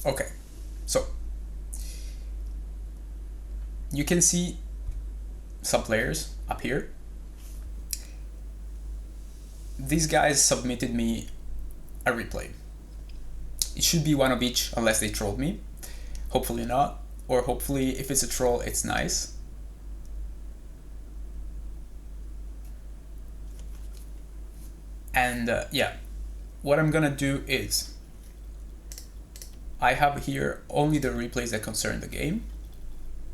Okay, so you can see some players up here. These guys submitted me a replay. It should be one of each unless they trolled me. Hopefully not. Or hopefully if it's a troll, it's nice. And yeah, what I'm gonna do is I have here only the replays that concern the game.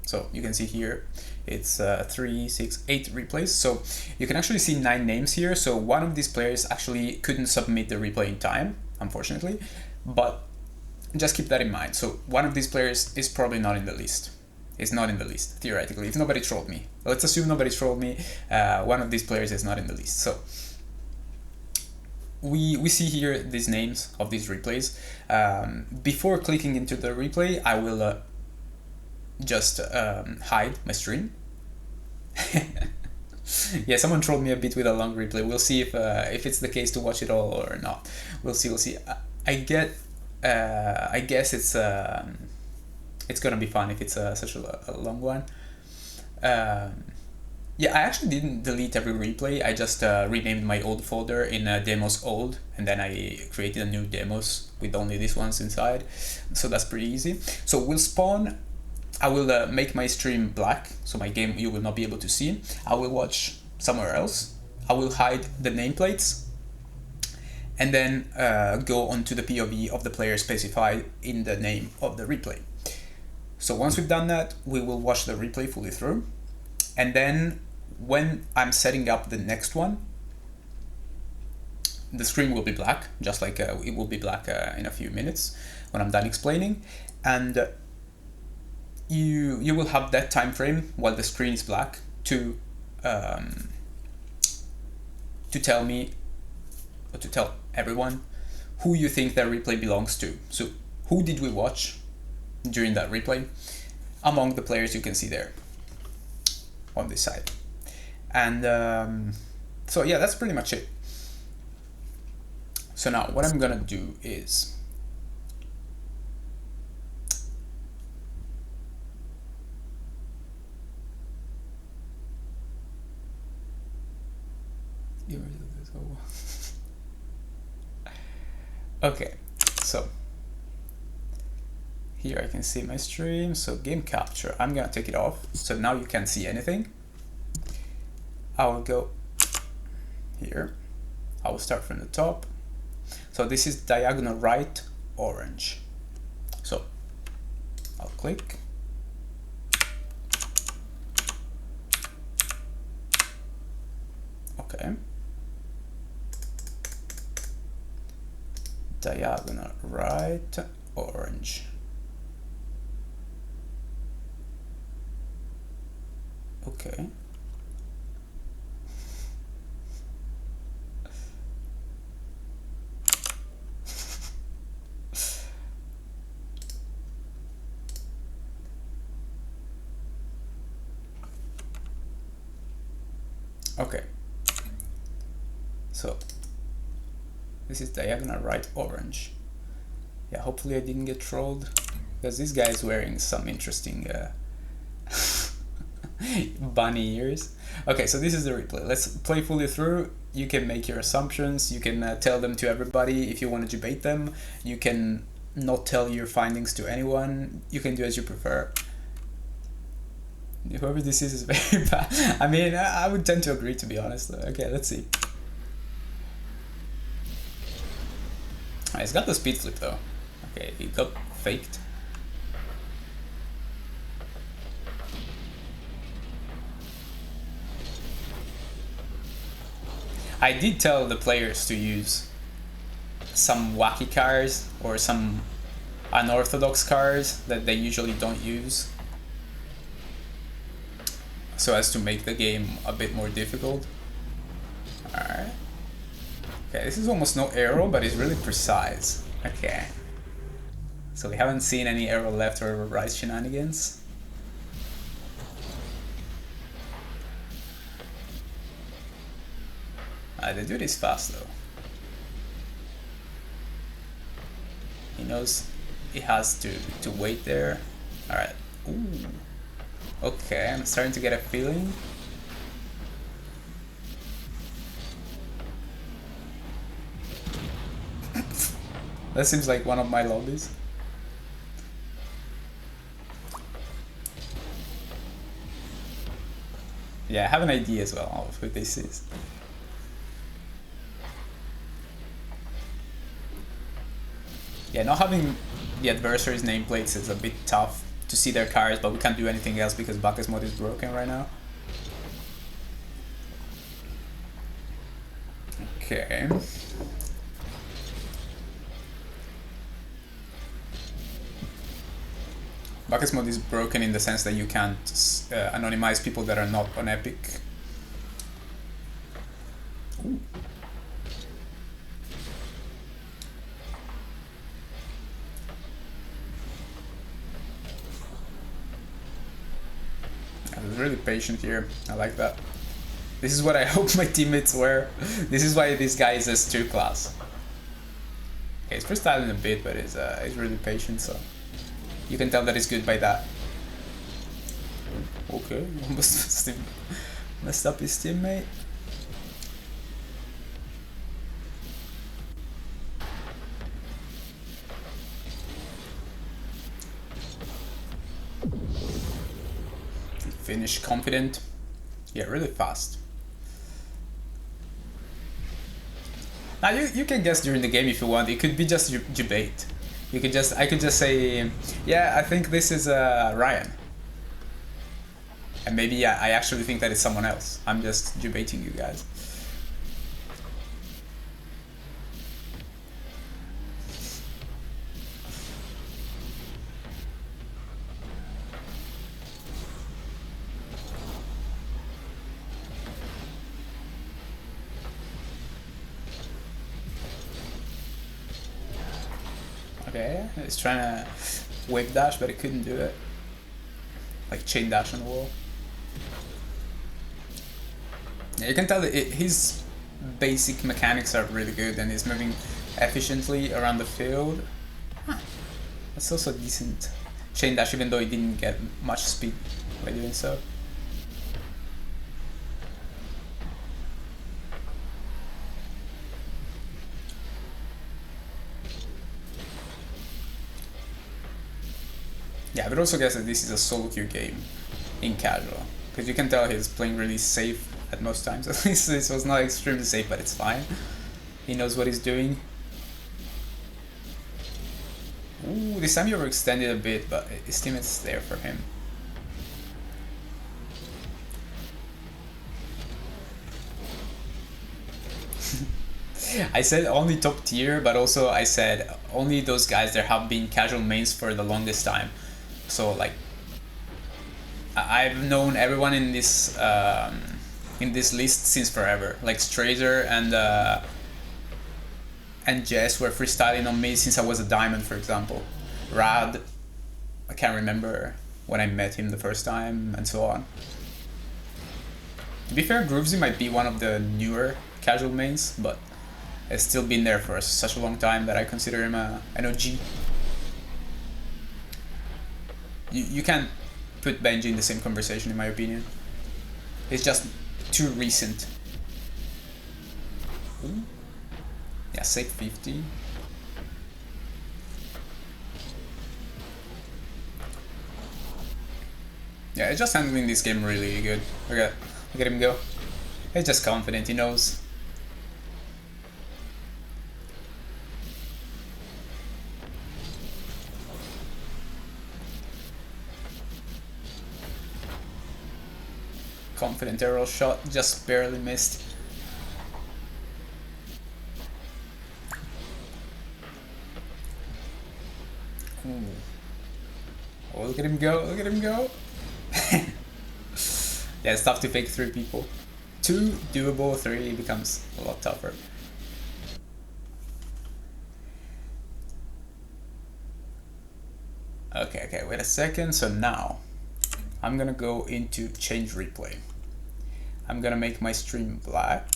So you can see here it's 3, 6, 8 replays. So you can actually see 9 names here. So one of these players actually couldn't submit the replay in time, unfortunately, but just keep that in mind. So one of these players is probably not in the list. It's not in the list, theoretically, if nobody trolled me. Let's assume nobody trolled me. One of these players is not in the list. So we see here these names of these replays. Before clicking into the replay, I will just hide my stream. Yeah, someone trolled me a bit with a long replay. We'll see if it's the case to watch it all or not. We'll see. We'll see. I guess it's gonna be fun if it's such a long one. Yeah, I actually didn't delete every replay. I just renamed my old folder in demos old, and then I created a new demos with only these ones inside. So that's pretty easy. So we'll spawn. I will make my stream black, so my game you will not be able to see. I will watch somewhere else. I will hide the nameplates, and then go onto the POV of the player specified in the name of the replay. So once we've done that, we will watch the replay fully through. And then when I'm setting up the next one, the screen will be black, just like it will be black in a few minutes when I'm done explaining. And you will have that time frame while the screen is black to tell me, or to tell everyone, who you think that replay belongs to. So who did we watch during that replay among the players you can see there on this side. And so yeah, that's pretty much it. So now what I'm gonna do is okay, so here I can see my stream. So game capture, I'm gonna take it off, so now you can't see anything. I will go here. I will start from the top. So this is diagonal right orange. So I'll click. Okay. Diagonal right orange. Okay. Okay. So this is diagonal right orange. Yeah, hopefully I didn't get trolled, because this guy is wearing some interesting bunny ears. Okay, so this is the replay. Let's play fully through. You can make your assumptions. You can tell them to everybody if you want to debate them. You can not tell your findings to anyone. You can do as you prefer. Whoever this is very bad. I mean, I would tend to agree, to be honest. Okay, let's see. It's got the speed flip though. Okay, it got faked. I did tell the players to use some wacky cars or some unorthodox cars that they usually don't use, so as to make the game a bit more difficult. Alright. Okay, this is almost no arrow, but it's really precise. Okay. So we haven't seen any arrow left or arrow right shenanigans. They do this fast though. He knows it has to wait there. All right. Ooh. Okay, I'm starting to get a feeling. That seems like one of my lobbies. Yeah, I have an idea as well of who this is. Yeah, not having the adversary's nameplates is a bit tough to see their cars, but we can't do anything else because Bacchus mode is broken right now. Okay. Bacchus mode is broken in the sense that you can't anonymize people that are not on Epic. Ooh. I was really patient here. I like that. This is what I hope my teammates were. This is why this guy is S2 class. Okay, he's freestyling a bit, but he's really patient, so you can tell that he's good by that. Okay, almost messed up his teammate. Finish confident. Yeah, really fast. Now you can guess during the game if you want. It could be just debate. I could just say, yeah, I think this is Ryan. And maybe I actually think that it's someone else. I'm just debating you guys. Okay, he's trying to wave dash, but he couldn't do it. Like chain dash on the wall. Yeah, you can tell that his basic mechanics are really good and he's moving efficiently around the field. Huh. That's also decent chain dash, even though he didn't get much speed by doing so. Yeah, I would also guess that this is a solo queue game in casual, because you can tell he's playing really safe at most times. At least this was not extremely safe, but it's fine. He knows what he's doing. Ooh, this time you overextended a bit, but his teammate's there for him. I said only top tier, but also I said only those guys that have been casual mains for the longest time. So like, I've known everyone in this list since forever. Like Strazer and Jess were freestyling on me since I was a diamond, for example. Rad, I can't remember when I met him the first time, and so on. To be fair, Groovesy might be one of the newer casual mains, but has still been there for such a long time that I consider him an OG. You can't put Benji in the same conversation, in my opinion. It's just too recent. Ooh. Yeah, safe 50. Yeah, he's just handling this game really good. Look at him go. He's just confident, he knows. Confident arrow shot, just barely missed. Ooh. Oh, look at him go, look at him go. Yeah, it's tough to fake 3 people. 2 doable, 3 becomes a lot tougher. Okay, wait a second. So now I'm gonna go into change replay. I'm gonna make my stream black.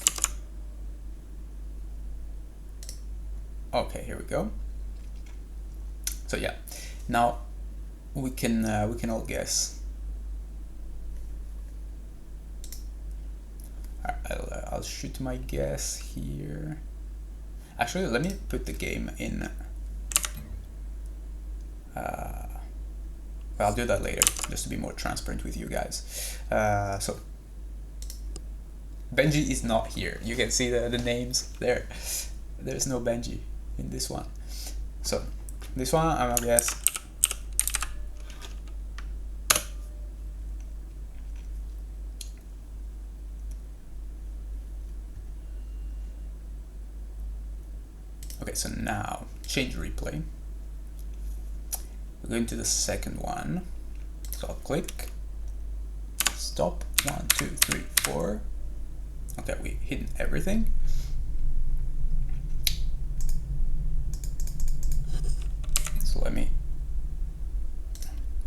Okay, here we go. So yeah, now we can all guess. I'll shoot my guess here. Actually, let me put the game in. I'll do that later, just to be more transparent with you guys. So Benji is not here. You can see the names there. There's no Benji in this one. So this one, I'm gonna guess. Okay, so now change replay. We're going to the second one. So I'll click, stop, 1, 2, 3, 4. Okay, we hidden everything. So let me,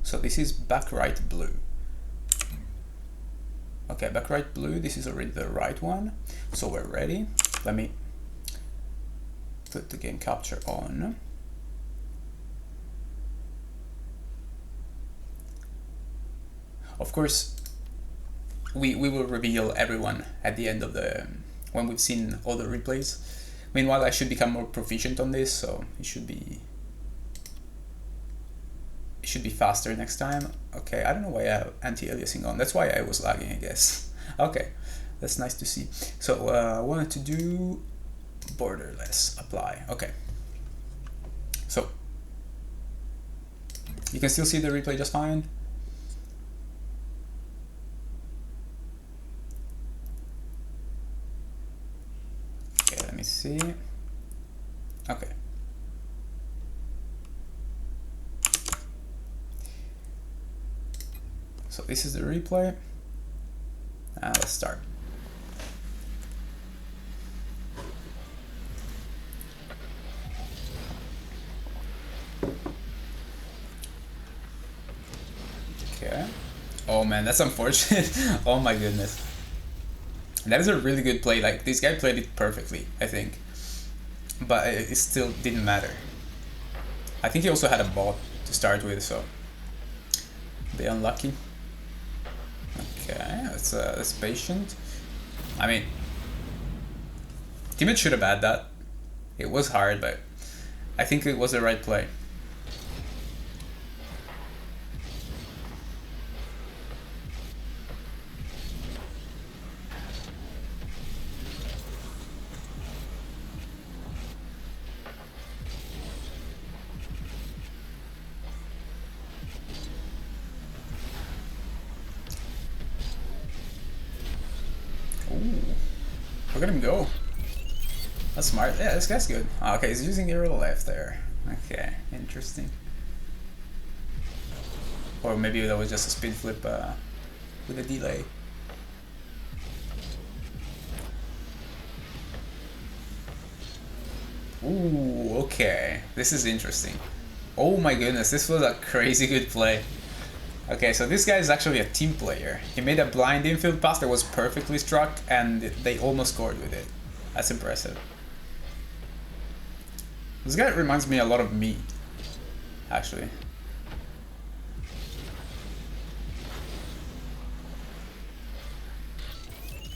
so this is back right blue. Okay, back right blue, this is already the right one. So we're ready. Let me put the game capture on. Of course, we will reveal everyone at the end of the, when we've seen all the replays. Meanwhile, I should become more proficient on this, so it should be faster next time. Okay, I don't know why I have anti-aliasing on. That's why I was lagging, I guess. Okay, that's nice to see. So I wanted to do borderless apply. Okay, so you can still see the replay just fine. Okay, let me see. Okay. So this is the replay. Let's start. Okay. Oh man, that's unfortunate. Oh my goodness. That is a really good play. Like, this guy played it perfectly, I think. But it still didn't matter. I think he also had a bot to start with, so a bit unlucky. Okay, that's patient. I mean, teammate should have had that. It was hard, but I think it was the right play. Look at him go. That's smart. Yeah, this guy's good. Oh, okay, he's using arrow left there. Okay, interesting. Or maybe that was just a speed flip with a delay. Ooh, okay. This is interesting. Oh my goodness, this was a crazy good play. Okay, so this guy is actually a team player. He made a blind infield pass that was perfectly struck, and they almost scored with it. That's impressive. This guy reminds me a lot of me, actually.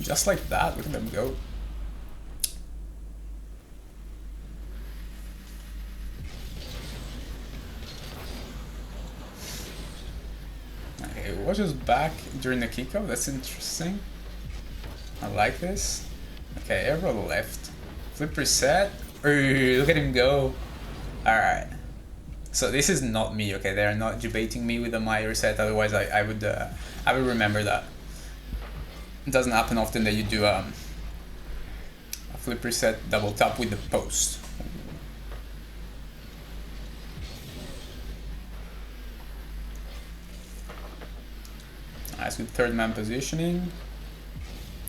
Just like that, look at them go. Watches back during the kickoff. That's interesting. I like this. Okay, arrow left. Flip reset. Ooh, look at him go. Alright. So this is not me, okay? They're not debating me with a my reset, otherwise I would remember that. It doesn't happen often that you do a flip reset double tap with the post. Nice, good third man positioning.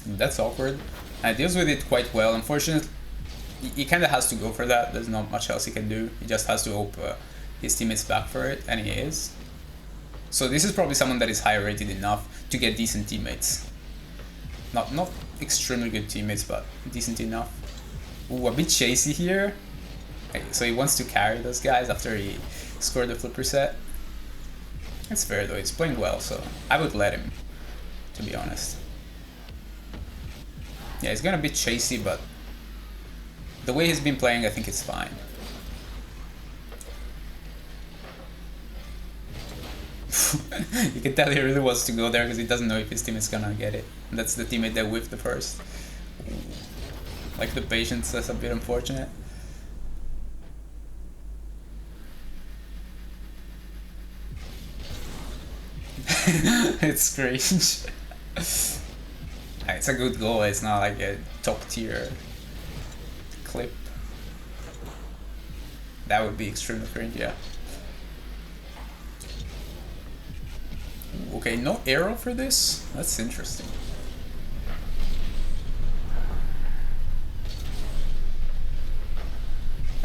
That's awkward. And deals with it quite well. Unfortunately, he kind of has to go for that. There's not much else he can do. He just has to hope his teammates back for it, and he is. So this is probably someone that is high rated enough to get decent teammates. Not extremely good teammates, but decent enough. Ooh, a bit chasey here. Okay, so he wants to carry those guys after he score the flip reset. It's fair though, he's playing well, so I would let him, to be honest. Yeah, he's gonna be chasey, but the way he's been playing, I think it's fine. You can tell he really wants to go there because he doesn't know if his team is gonna get it. And that's the teammate that whiffed the first. Like the patience, that's a bit unfortunate. It's strange. It's a good goal, it's not like a top tier clip. That would be extremely cringe, yeah. Okay, no arrow for this? That's interesting.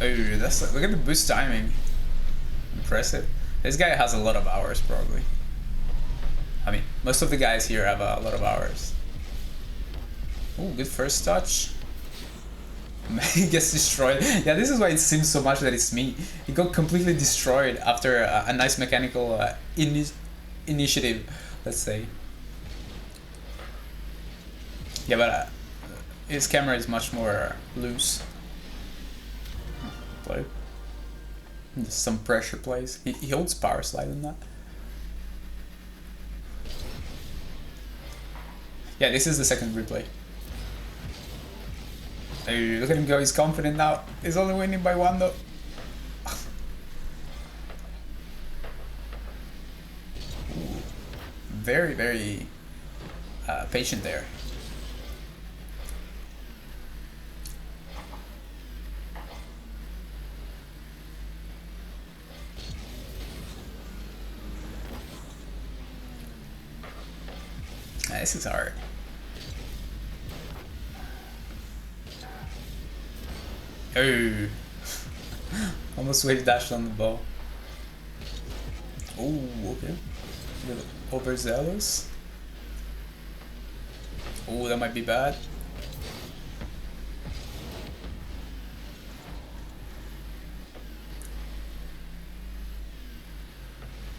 Oh, that's look at the boost timing. Impressive. This guy has a lot of hours, probably. I mean, most of the guys here have a lot of hours. Oh, good first touch. He gets destroyed. Yeah, this is why it seems so much that it's me. He got completely destroyed after a nice mechanical initiative, let's say. Yeah, but his camera is much more loose. Play. Just some pressure plays. He holds power slide on that. Yeah, this is the second replay. Hey, look at him go, he's confident now. He's only winning by one though. Very, very patient there. This is hard. Oh, almost wave dashed on the ball. Oh, okay. A little overzealous. Oh, that might be bad.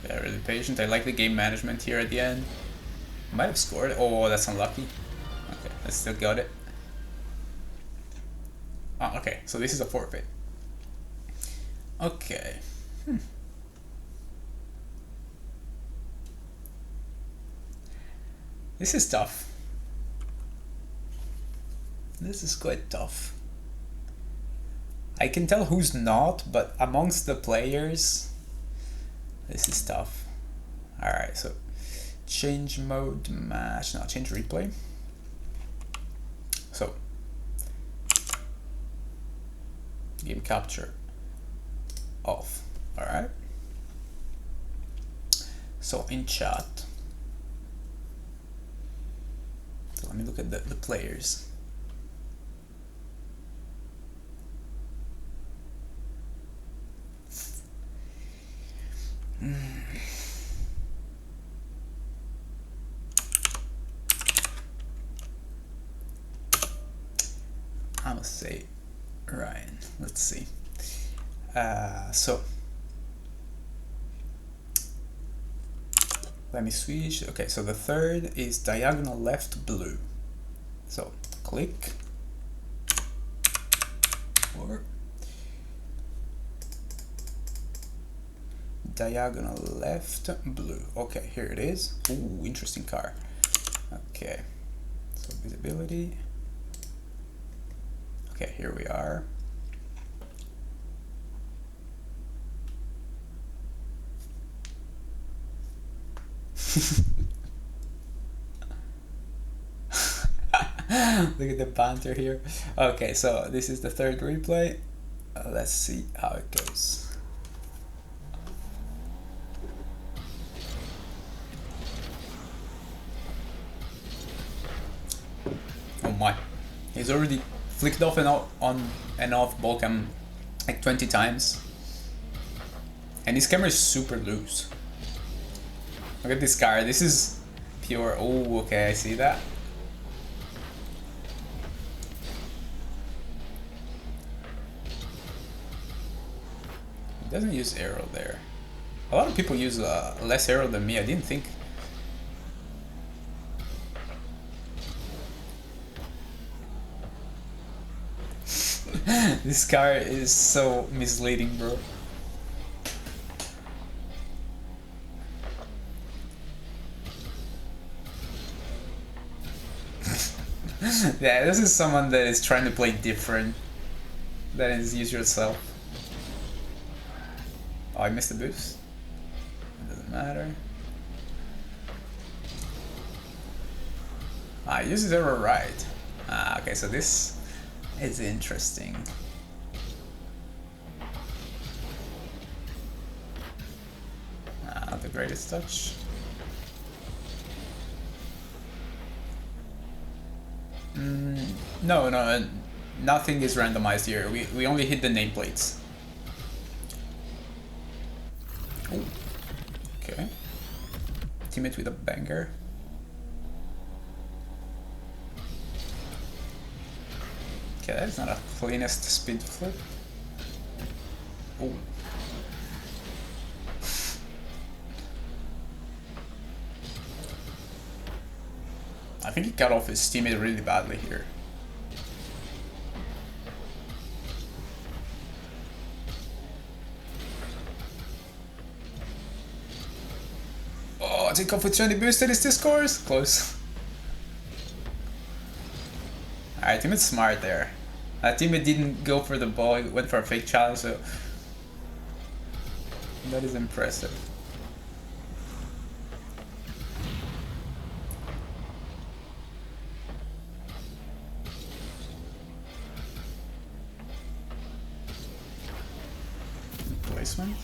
Yeah, really patient. I like the game management here at the end. Might have scored. Oh, that's unlucky. Okay, I still got it. Oh, okay, so this is a forfeit. Okay. This is tough. This is quite tough. I can tell who's not, but amongst the players, this is tough. Alright, so change mode match. No, change replay. So game capture off. Alright. So in chat. So let me look at the players. I must say Ryan. Let's see. So let me switch. Okay, so the third is diagonal left blue. So click or diagonal left blue. Okay, here it is. Ooh, interesting car. Okay, so visibility. Okay, here we are. Look at the banter here. Okay, so this is the third replay. Let's see how it goes. Oh my, he's already flicked off and off ball cam like 20 times. And his camera is super loose. Look at this car, this is pure. Oh, okay, I see that. He doesn't use arrow there. A lot of people use less arrow than me. I didn't think. This car is so misleading, bro. Yeah, this is someone that is trying to play different than his usual self. Oh, I missed the boost. It doesn't matter. Ah, use the arrow right. Ah, okay, so this is interesting. Not the greatest touch. No, nothing is randomized here. We only hit the nameplates. Ooh. Okay. Teammate with a banger. Okay, that's not a cleanest speed flip. Ooh. I think he cut off his teammate really badly here. Oh, take off with 20 boosted, is this scores? Close. Alright, teammate's smart there. Teammate didn't go for the ball, he went for a fake challenge, so that is impressive. Placement.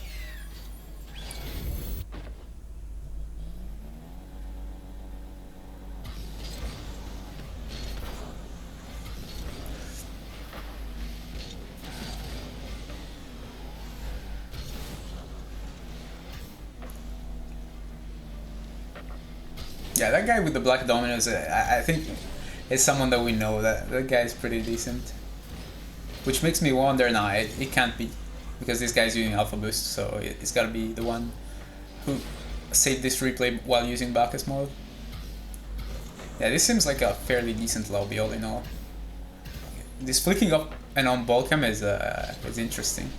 Yeah, that guy with the black dominoes, I think is someone that we know. That guy is pretty decent. Which makes me wonder, nah, it can't be. Because this guy's using Alpha Boost, so it's gotta be the one who saved this replay while using Bacchus mode. Yeah, this seems like a fairly decent lobby all in all. This flicking up and on ball cam is interesting.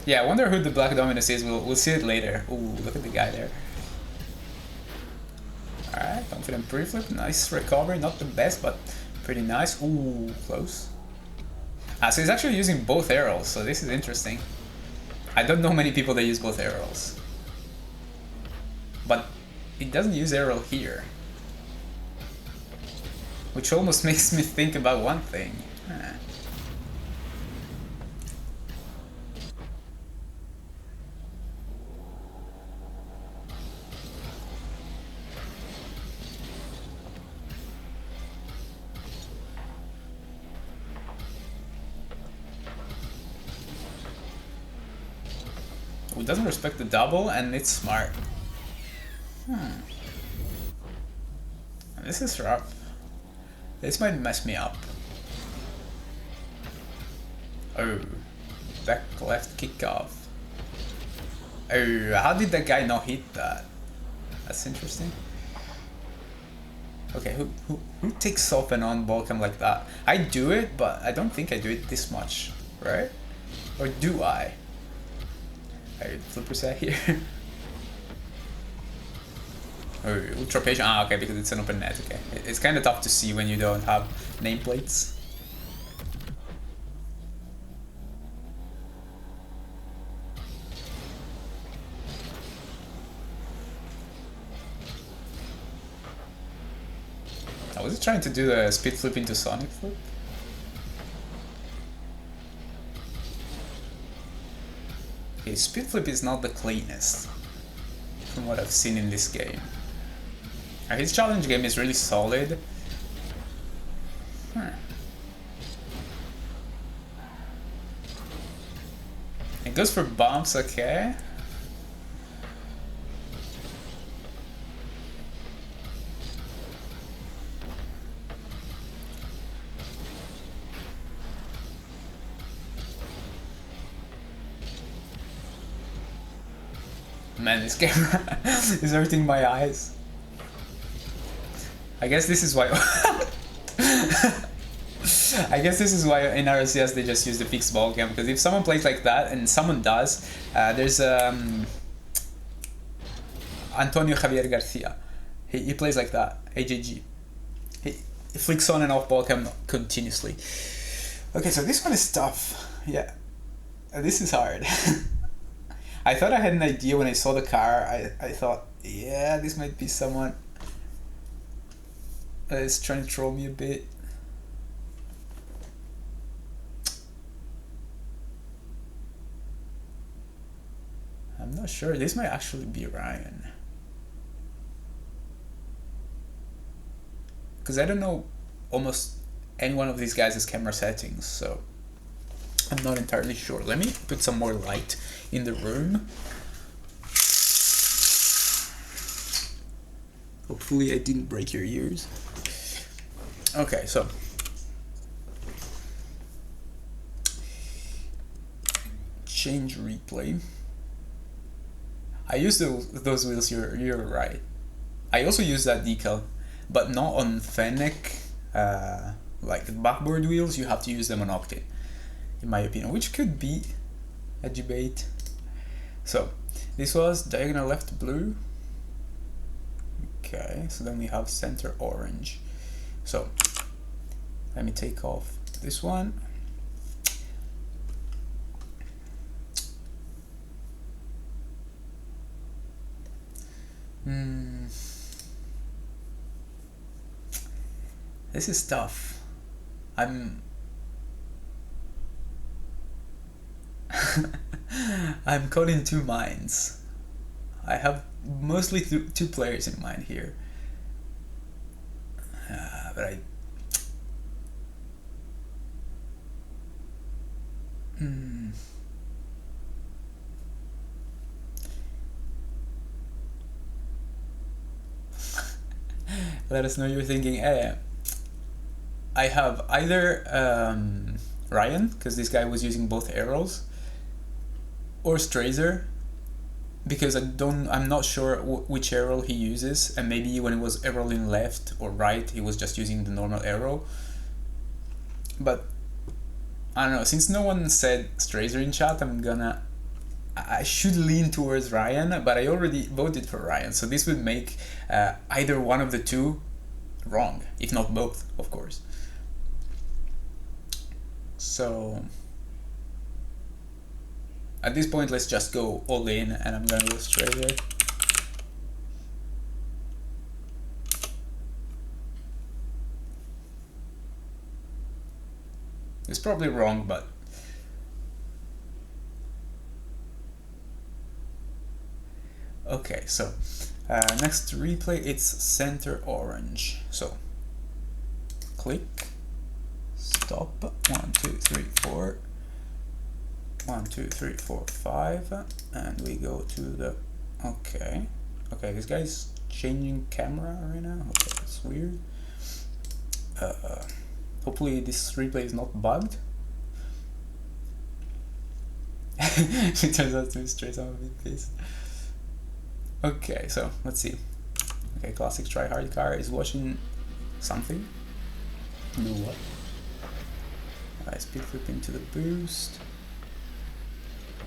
Yeah, I wonder who the Black Dominus is. We'll see it later. Ooh, look at the guy there. Alright, confident pre-flip. Nice recovery. Not the best, but pretty nice. Ooh, close. So he's actually using both arrows, so this is interesting. I don't know many people that use both arrows. But it doesn't use arrow here. Which almost makes me think about one thing. It doesn't respect the double, and it's smart. This is rough. This might mess me up. Oh, back left kick off. Oh, how did that guy not hit that? That's interesting. Okay, who takes off an on ball cam like that? I do it, but I don't think I do it this much, right? Or do I? Alright, flipper set here. Oh, ultra patient. Ah, okay, because it's an open net. Okay, it's kind of tough to see when you don't have nameplates. Oh, was it trying to do the speed flip into Sonic flip? Okay, speed flip is not the cleanest from what I've seen in this game. His challenge game is really solid. It goes for bumps, okay. Man, this camera is hurting my eyes. I guess this is why... I guess this is why in RLCS they just use the fixed ball cam, because if someone plays like that, and someone does, there's Antonio Javier Garcia. He plays like that, AJG. He flicks on and off ball cam continuously. Okay, so this one is tough. Yeah, this is hard. I thought I had an idea when I saw the car. I thought, yeah, this might be someone that is trying to troll me a bit. I'm not sure. This might actually be Ryan. Because I don't know almost any one of these guys' camera settings, so I'm not entirely sure. Let me put some more light in the room. Hopefully I didn't break your ears. Okay, so change replay. I use those wheels, you're right. I also use that decal, but not on Fennec. Like the backboard wheels, you have to use them on Octane, in my opinion, which could be a debate. So this was diagonal left blue. Okay, so then we have center orange. So let me take off this one. This is tough. I'm caught in two minds. I have mostly two players in mind here, but let us know you're thinking. I have either Ryan, because this guy was using both arrows, or Strazer, because I'm not sure which arrow he uses, and maybe when it was arrowing left or right, he was just using the normal arrow. But I don't know, since no one said Strazer in chat, I should lean towards Ryan, but I already voted for Ryan, so this would make either one of the two wrong, if not both, of course. So at this point, let's just go all in, and I'm gonna go Strazer. It's probably wrong, but okay, so next replay, it's center orange. So click, stop, 1, 2, 3, 4, 1, 2, 3, 4, 5, and we go to the, okay, this guy's changing camera right now. Okay, that's weird. Hopefully this replay is not bugged. It turns out to be straight on a bit. Okay, so let's see. Okay, classic tryhard car is watching something. Do what? Speed flip into the boost.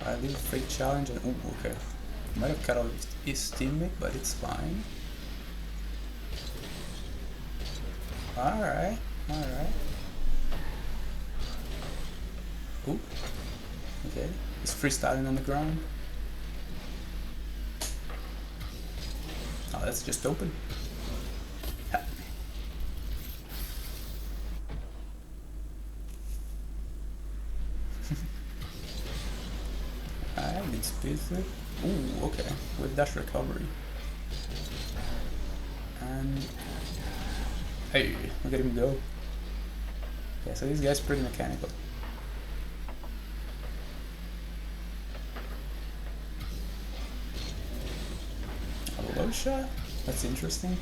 I leave fake challenge and oh, okay. Might have cut off his teammate, but it's fine. Alright. Ooh. Okay. He's freestyling on the ground. Oh, that's just open. Ha. Alright, good speed flip. Ooh, okay. With dash recovery. And hey, look at him go. Yeah, so this guy's pretty mechanical. A low shot? That's interesting.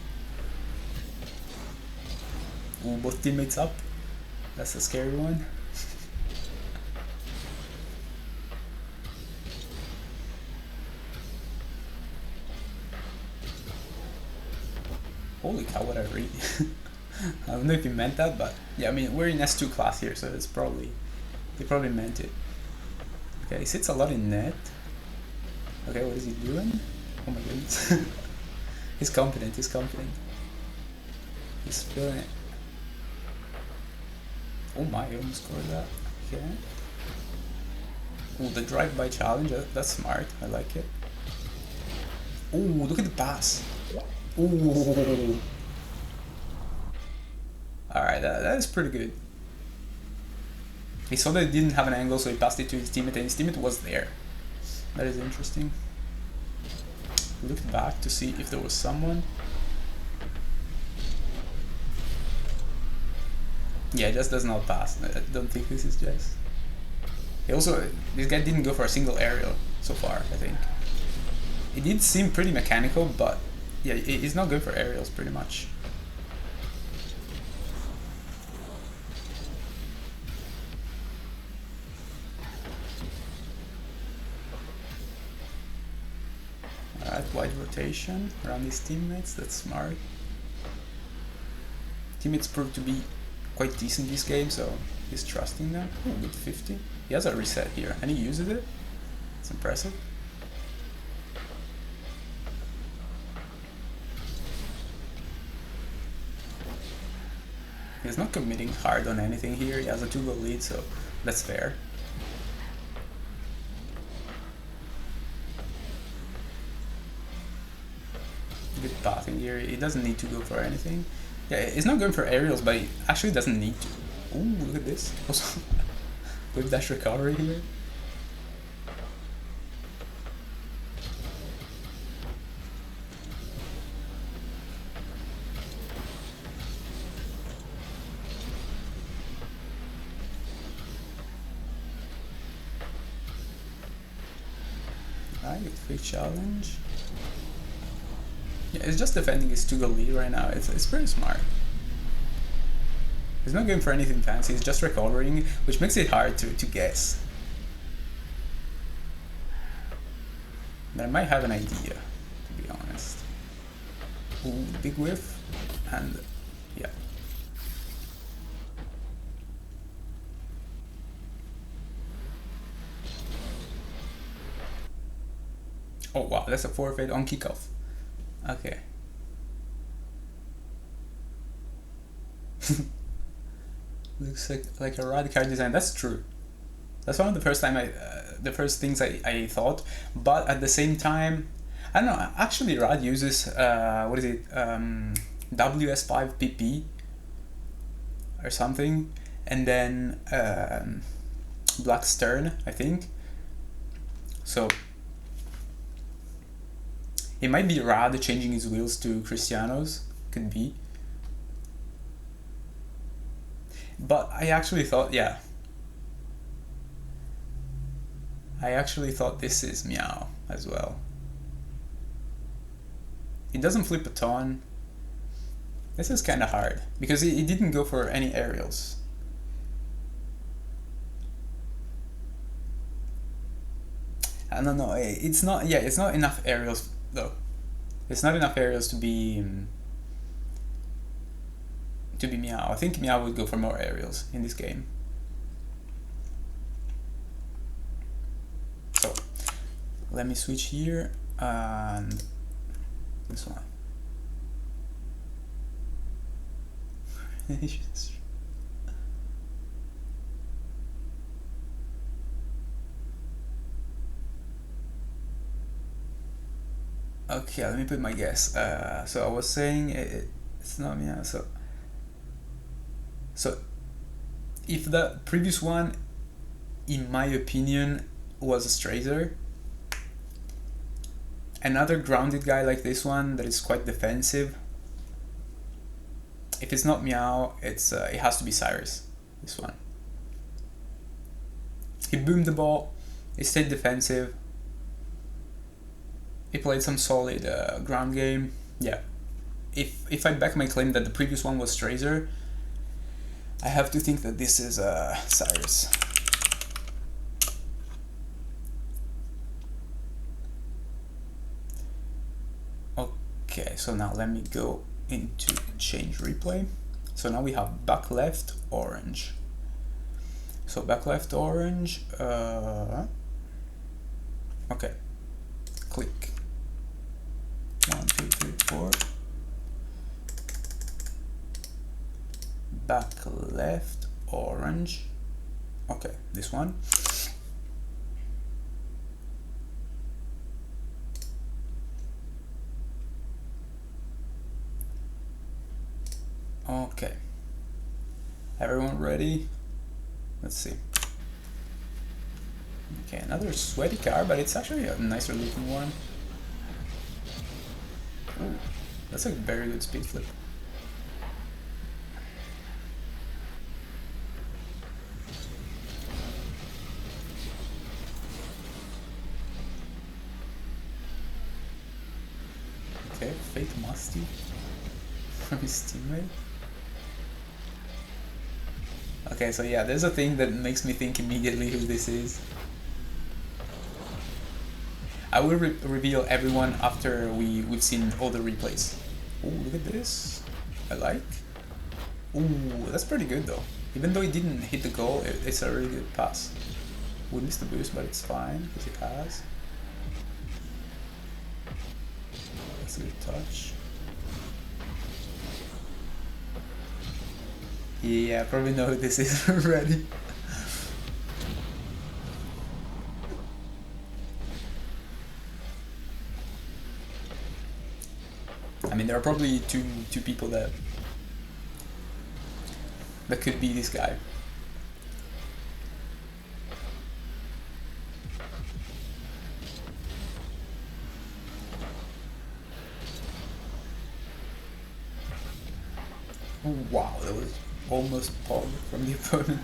Ooh, both teammates up. That's a scary one. Holy cow, what I read. I don't know if you meant that, but yeah, I mean, we're in S2 class here, so it's probably, they probably meant it. Okay, he sits a lot in net. Okay, what is he doing? Oh my goodness. He's confident, he's confident. He's feeling it. Oh my, I almost scored that. Okay. Oh, the drive-by challenge, that's smart, I like it. Oh, look at the pass. Ooh. Alright, that is pretty good. He saw that he didn't have an angle, so he passed it to his teammate, and his teammate was there. That is interesting. He looked back to see if there was someone. Yeah, Jess does not pass. I don't think this is Jess. He also, this guy didn't go for a single aerial so far, I think. It did seem pretty mechanical, but yeah, he's not good for aerials pretty much. Alright, wide rotation around his teammates, that's smart. Teammates proved to be quite decent this game, so he's trusting them. Oh, good 50. He has a reset here, and he uses it. It's impressive. He's not committing hard on anything here. He has a 2-goal lead, so that's fair. Good passing here. He doesn't need to go for anything. Yeah, he's not going for aerials, but he actually doesn't need to. Ooh, look at this. Also, with dash recovery here. Alright, free challenge. Yeah, he's just defending his 2-goal lead right now. It's pretty smart. He's not going for anything fancy, he's just recovering, which makes it hard to guess. But I might have an idea, to be honest. Ooh, big whiff, and yeah. Oh wow, that's a forfeit on kickoff. Okay. Looks like a rad card design. That's true. That's one of the first things I thought. But at the same time, I don't know. Actually, Rad uses what is it? WS5PP or something, and then Black Stern, I think. So it might be Rad changing his wheels to Cristiano's. Could be. But I actually thought, yeah. I actually thought this is Meow as well. He doesn't flip a ton. This is kind of hard because he didn't go for any aerials. I don't know. It's not. Yeah, it's not enough aerials though. It's not enough aerials to be Meow. I think Meow would go for more aerials in this game. So let me switch here and this one. Okay, let me put my guess. So I was saying it's not Meow. So if the previous one, in my opinion, was a Strazer, another grounded guy like this one that is quite defensive, if it's not Meow, it has to be Cyrus, this one. He boomed the ball, he stayed defensive, he played some solid ground game. Yeah, if I back my claim that the previous one was Strazer, I have to think that this is Cyrus. Okay, so now let me go into change replay. So now we have back left orange. So back left orange, okay, click, 1, 2, 3, 4, back left orange, okay, this one. Okay, everyone ready? Let's see. Okay, another sweaty car, but it's actually a nicer looking one. Ooh, that's a very good speed flip. Okay, fake musty from his teammate. Okay, so yeah, there's a thing that makes me think immediately who this is. I will reveal everyone after we've seen all the replays. Ooh, look at this. I like. Ooh, that's pretty good though. Even though he didn't hit the goal, it's a really good pass. We missed the boost, but it's fine because it has. That's a good touch. Yeah, I probably know who this is already. I mean, there are probably two people that could be this guy. Oh, wow, that was almost pog from the opponent.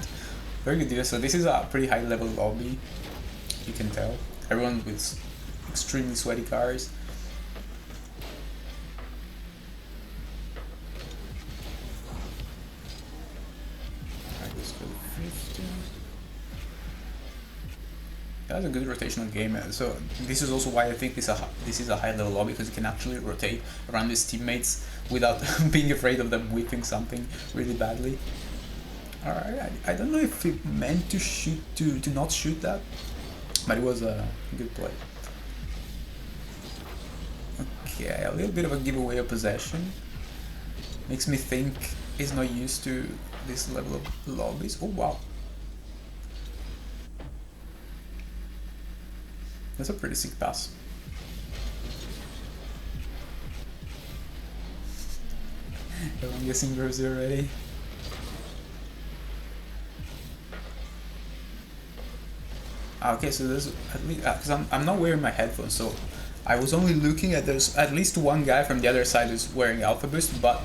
Very good deal. So this is a pretty high level lobby, you can tell. Everyone with extremely sweaty cars. That's a good rotational game. So this is also why I think this is a high level lobby, because you can actually rotate around his teammates without being afraid of them whipping something really badly. Alright, I don't know if he meant to shoot to not shoot that, but it was a good play. Okay, a little bit of a giveaway of possession. Makes me think he's not used to this level of lobbies. Oh wow. That's a pretty sick pass. I'm guessing Rosie already. Okay, so there's at least because I'm not wearing my headphones, so I was only looking at there's at least one guy from the other side who's wearing Alpha Boost, but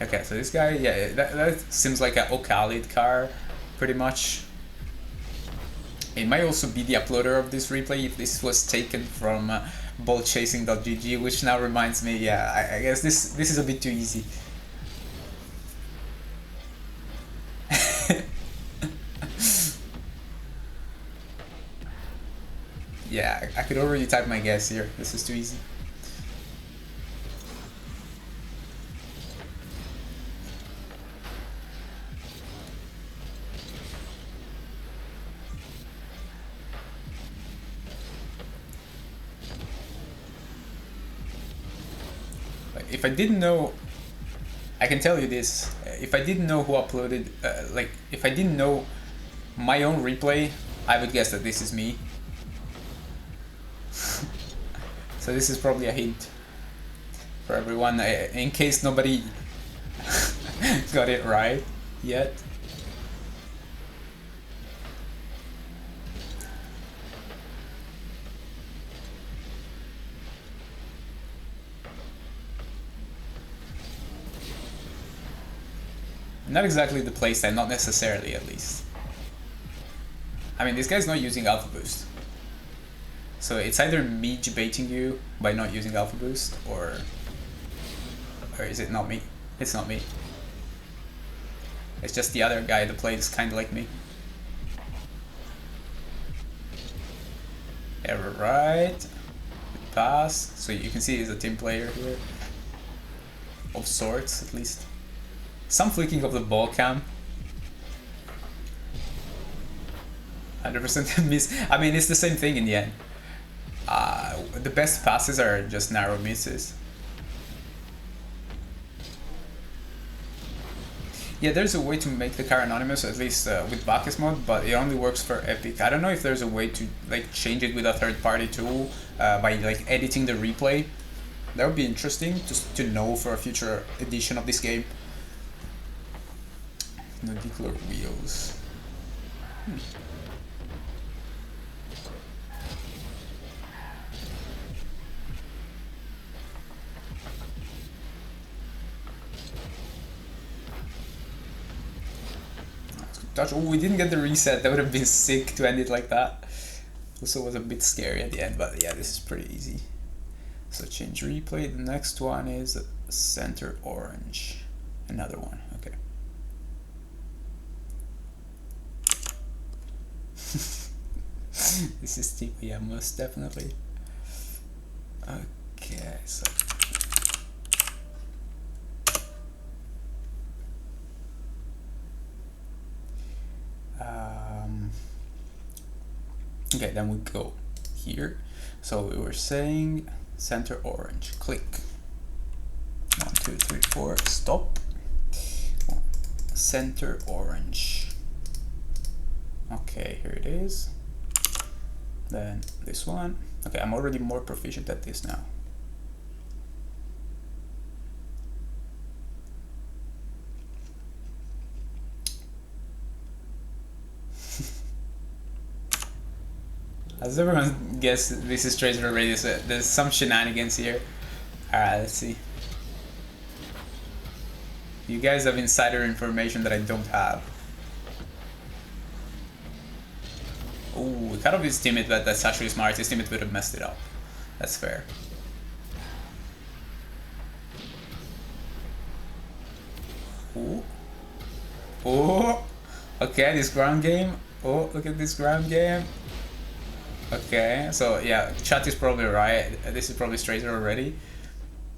okay, so this guy, yeah, that seems like a Okhalid car, pretty much. It might also be the uploader of this replay if this was taken from ballchasing.gg, which now reminds me, yeah, I guess this is a bit too easy. Yeah, I could already type my guess here. This is too easy. If I didn't know, I can tell you this, if I didn't know who uploaded, like, if I didn't know my own replay, I would guess that this is me. So this is probably a hint for everyone, in case nobody got it right yet. Not exactly the playstyle, not necessarily at least. I mean, this guy's not using Alpha Boost. So it's either me baiting you by not using Alpha Boost, or is it not me? It's not me. It's just the other guy that plays kind of like me. Yeah, right. Pass. So you can see he's a team player here. of sorts, at least. Some flicking of the ball cam. 100% miss. I mean, it's the same thing in the end. The best passes are just narrow misses. Yeah, there's a way to make the car anonymous, at least with Bacchus mod, but it only works for Epic. I don't know if there's a way to like change it with a third-party tool by like editing the replay. That would be interesting just to know for a future edition of this game. Nodicular wheels. Touch. Oh, we didn't get the reset. That would have been sick to end it like that. Also was a bit scary at the end, but yeah, this is pretty easy. So change replay. The next one is center orange. Another one. Okay. This is steep. Yeah, most definitely. Okay, so. Okay, then we go here. So we were saying center orange, click. 1, 2, 3, 4, stop. Center orange. Okay, here it is. Then this one. Okay, I'm already more proficient at this now. As everyone guessed, this is Tracer already, so there's some shenanigans here. Alright, let's see. You guys have insider information that I don't have. Oh, cut off his teammate, but that's actually smart. His teammate would have messed it up. That's fair. Oh. Oh. Okay, this ground game. Oh, look at this ground game. Okay, so yeah, chat is probably right. This is probably Tracer already,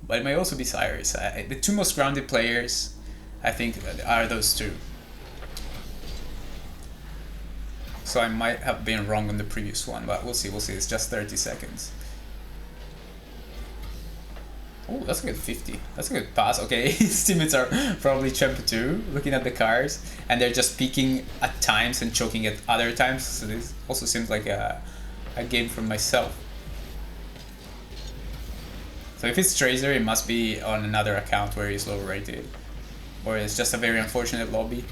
but it may also be Cyrus. The two most grounded players, I think, are those two. So I might have been wrong on the previous one, but we'll see. We'll see. It's just 30 seconds. Oh, that's a good 50. That's a good pass. Okay, his teammates are probably Champ 2, looking at the cars, and they're just peeking at times and choking at other times. So this also seems like a game for myself. So if it's Tracer, it must be on another account where he's low rated, or it's just a very unfortunate lobby.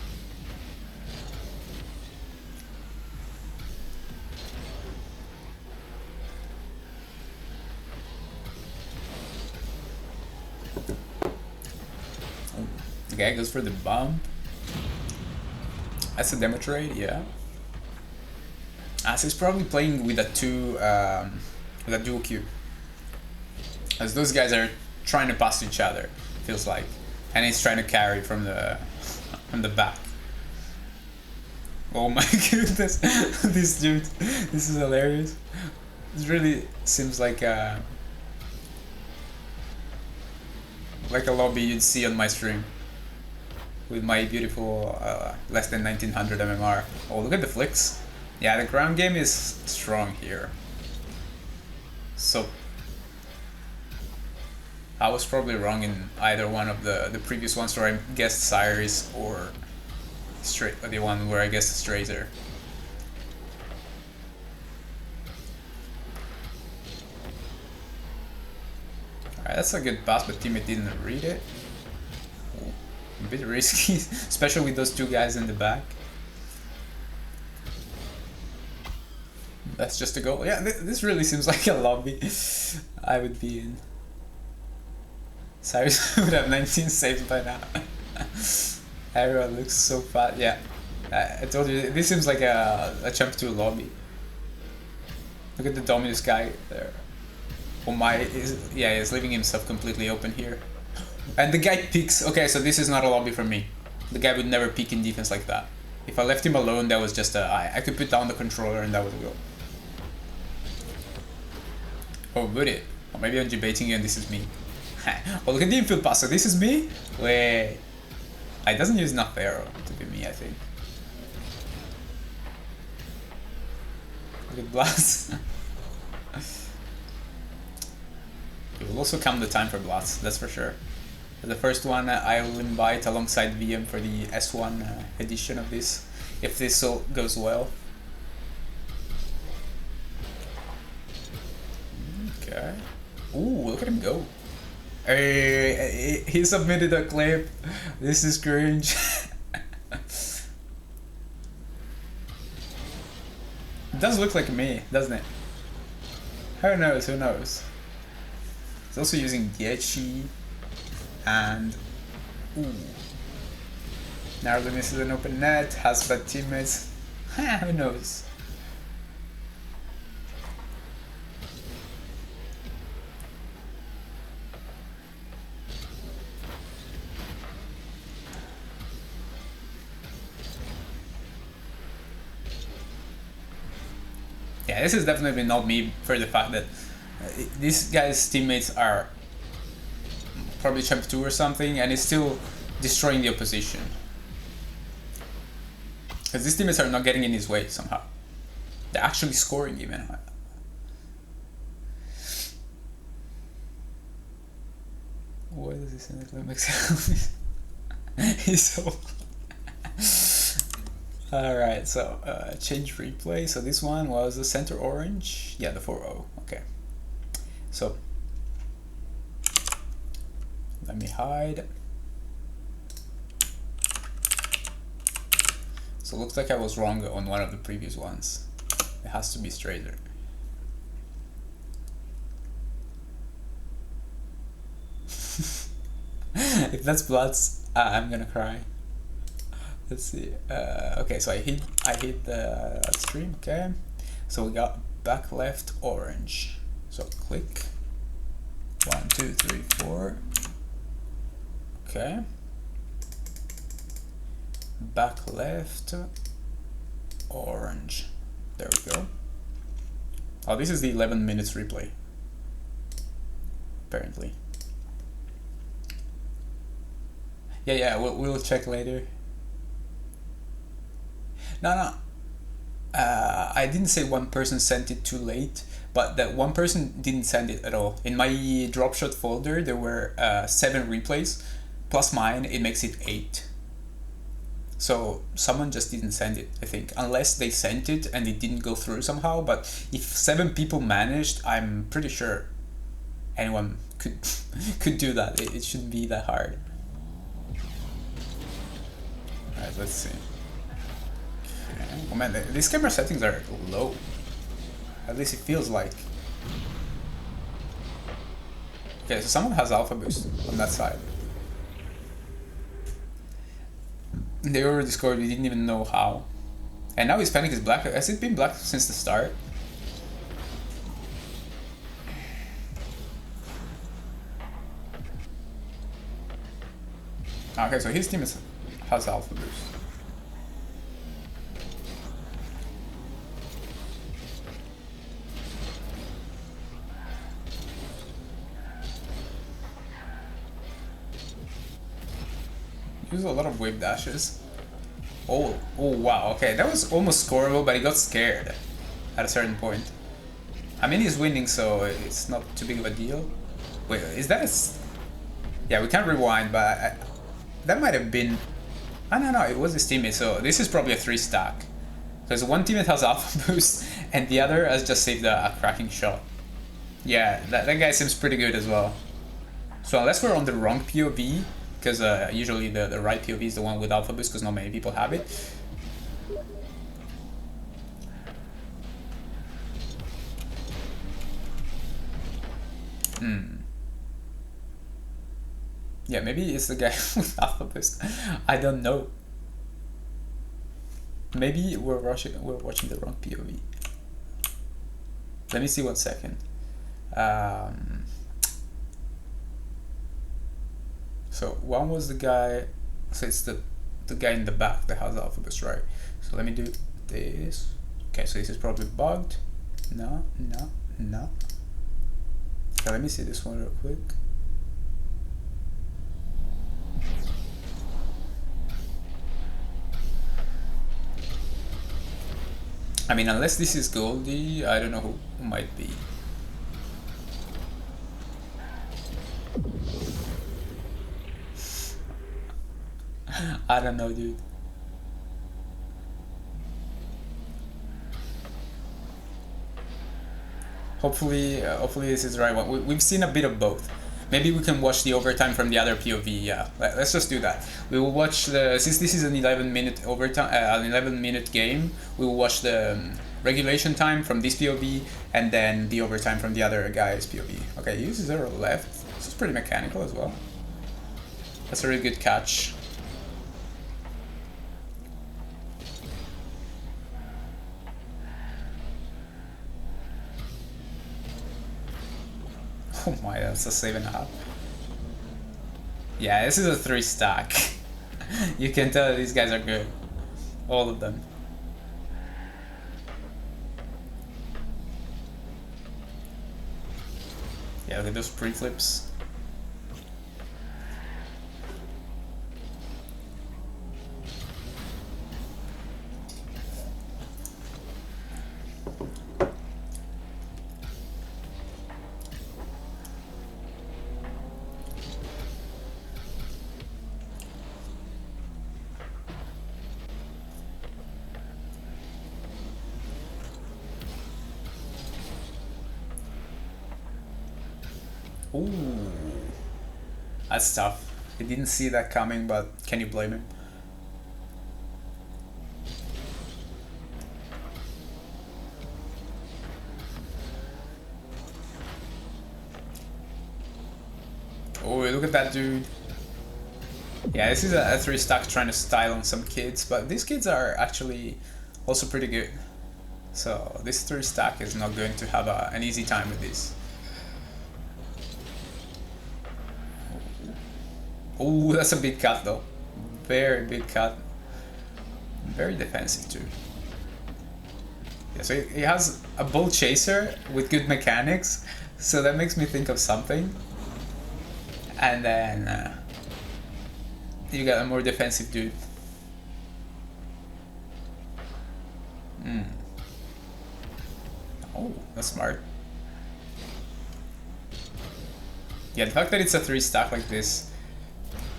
The guy goes for the bump. That's a demo trade, yeah. As he's probably playing with a dual Q, as those guys are trying to pass to each other, feels like, and he's trying to carry from the back. Oh my goodness, this dude, this is hilarious. It really seems like a lobby you'd see on my stream with my beautiful less than 1900 MMR. Oh, look at the flicks. Yeah, the ground game is strong here. So I was probably wrong in either one of the previous ones where I guessed Cyrus or the one where I guessed Tracer. Alright, that's a good pass, but teammate didn't read it. Oh, a bit risky, especially with those two guys in the back. That's just a goal. Yeah, this really seems like a lobby I would be in. Cyrus would have 19 saves by now. Everyone looks so fat. Yeah, I told you, this seems like a Champ 2 lobby. Look at the Dominus guy there. Oh my, he's leaving himself completely open here. And the guy peeks. Okay, so this is not a lobby for me. The guy would never peek in defense like that. If I left him alone, that was just I could put down the controller and that would go. Oh, would it? Or maybe I'm debating and this is me. Oh, look at the infield pass. So this is me? Wait. It doesn't use enough arrow to be me, I think. Look at Blast. It will also come the time for Blast, that's for sure. The first one I will invite alongside VM for the S1 edition of this, if this all goes well. Okay. Ooh, look at him go. Hey, he submitted a clip. This is cringe. It does look like me, doesn't it? Who knows, who knows? He's also using Diechi and ooh. Narrowly misses an open net, has bad teammates. Who knows? Yeah, this is definitely not me for the fact that this guy's teammates are probably champ 2 or something, and he's still destroying the opposition. Because these teammates are not getting in his way somehow. They're actually scoring even. Why does this make sense? He's so... Alright, so change replay. So this one was the center orange. Yeah, the 4-0. Okay. So let me hide. So it looks like I was wrong on one of the previous ones. It has to be straighter. If that's Bloods, I'm gonna cry. Let's see. Okay, so I hit the stream. Okay, so we got back left orange. So click 1, 2, 3, 4. Okay. Back left orange. There we go. Oh, this is the 11 minutes replay. Apparently. Yeah. We'll check later. No. I didn't say one person sent it too late, but that one person didn't send it at all. In my dropshot folder, there were 7 replays, plus mine, it makes it 8. So someone just didn't send it, I think, unless they sent it and it didn't go through somehow. But if 7 people managed, I'm pretty sure anyone could do that. It shouldn't be that hard. Alright, let's see. Oh man, these camera settings are low. At least it feels like. Okay, so someone has alpha boost on that side. They already scored, we didn't even know how. And now his panic is black. Has it been black since the start? Okay, so his team has alpha boost. Use a lot of wave dashes. Oh wow, okay, that was almost scoreable, but he got scared at a certain point. I mean, he's winning, so it's not too big of a deal. Wait, is that a... Yeah, we can't rewind, but that might have been... I don't know, it was his teammate, so this is probably a 3-stack. Because one teammate has alpha boost, and the other has just saved a cracking shot. Yeah, that guy seems pretty good as well. So unless we're on the wrong POV, because usually the right POV is the one with alpha boost, because not many people have it. Yeah, maybe it's the guy with alpha boost. I don't know. Maybe we're watching the wrong POV. Let me see 1 second. So one was the guy, so it's the guy in the back that has alpha boost, right? So let me do this. Okay, so this is probably bugged. No. Okay, let me see this one real quick. I mean, unless this is Goldie, I don't know who might be. I don't know, dude. Hopefully this is the right one. We've seen a bit of both. Maybe we can watch the overtime from the other POV. Yeah, let's just do that. We will watch since this is an 11-minute overtime, an 11-minute game. We will watch the regulation time from this POV and then the overtime from the other guy's POV. Okay, use 0 left. This is pretty mechanical as well. That's a really good catch. Oh my, that's a 7.5. Yeah, this is a 3 stack. You can tell these guys are good. All of them. Yeah, look at those pre-flips. Ooh, that's tough. He didn't see that coming, but can you blame him? Oh, look at that dude. Yeah, this is a 3 stack trying to style on some kids, but these kids are actually also pretty good. So this 3 stack is not going to have an easy time with this. Oh, that's a big cut though. Very big cut. Very defensive too. Yeah, so he has a bull chaser with good mechanics, so that makes me think of something. And then you got a more defensive dude. Oh, that's smart. Yeah, the fact that it's a 3 stack like this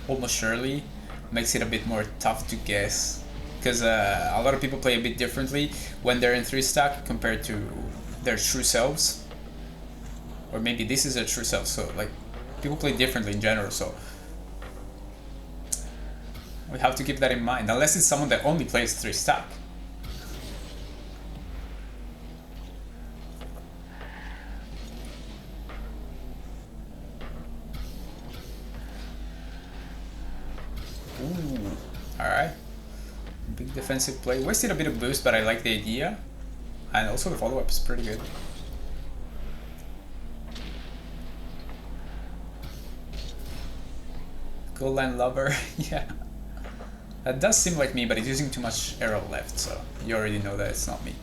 almost surely makes it a bit more tough to guess, because a lot of people play a bit differently when they're in 3 stack compared to their true selves, or maybe this is a true self, so like people play differently in general, so we have to keep that in mind, unless it's someone that only plays 3 stack. Ooh, alright. Big defensive play. Wasted a bit of boost, but I like the idea. And also the follow-up is pretty good. Goal line lover, yeah. That does seem like me, but it's using too much arrow left, so you already know that it's not me.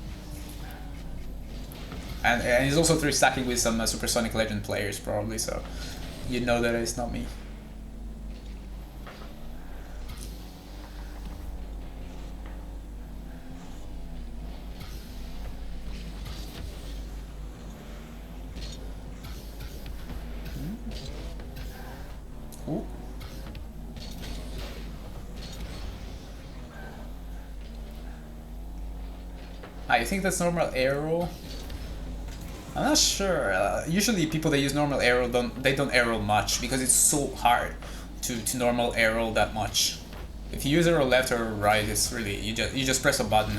And he's also 3 stacking with some Supersonic Legend players probably, so you know that it's not me. Ooh. I think that's normal arrow. I'm not sure. Usually people that use normal arrow don't arrow much because it's so hard to normal arrow that much. If you use arrow left or right, it's really you just press a button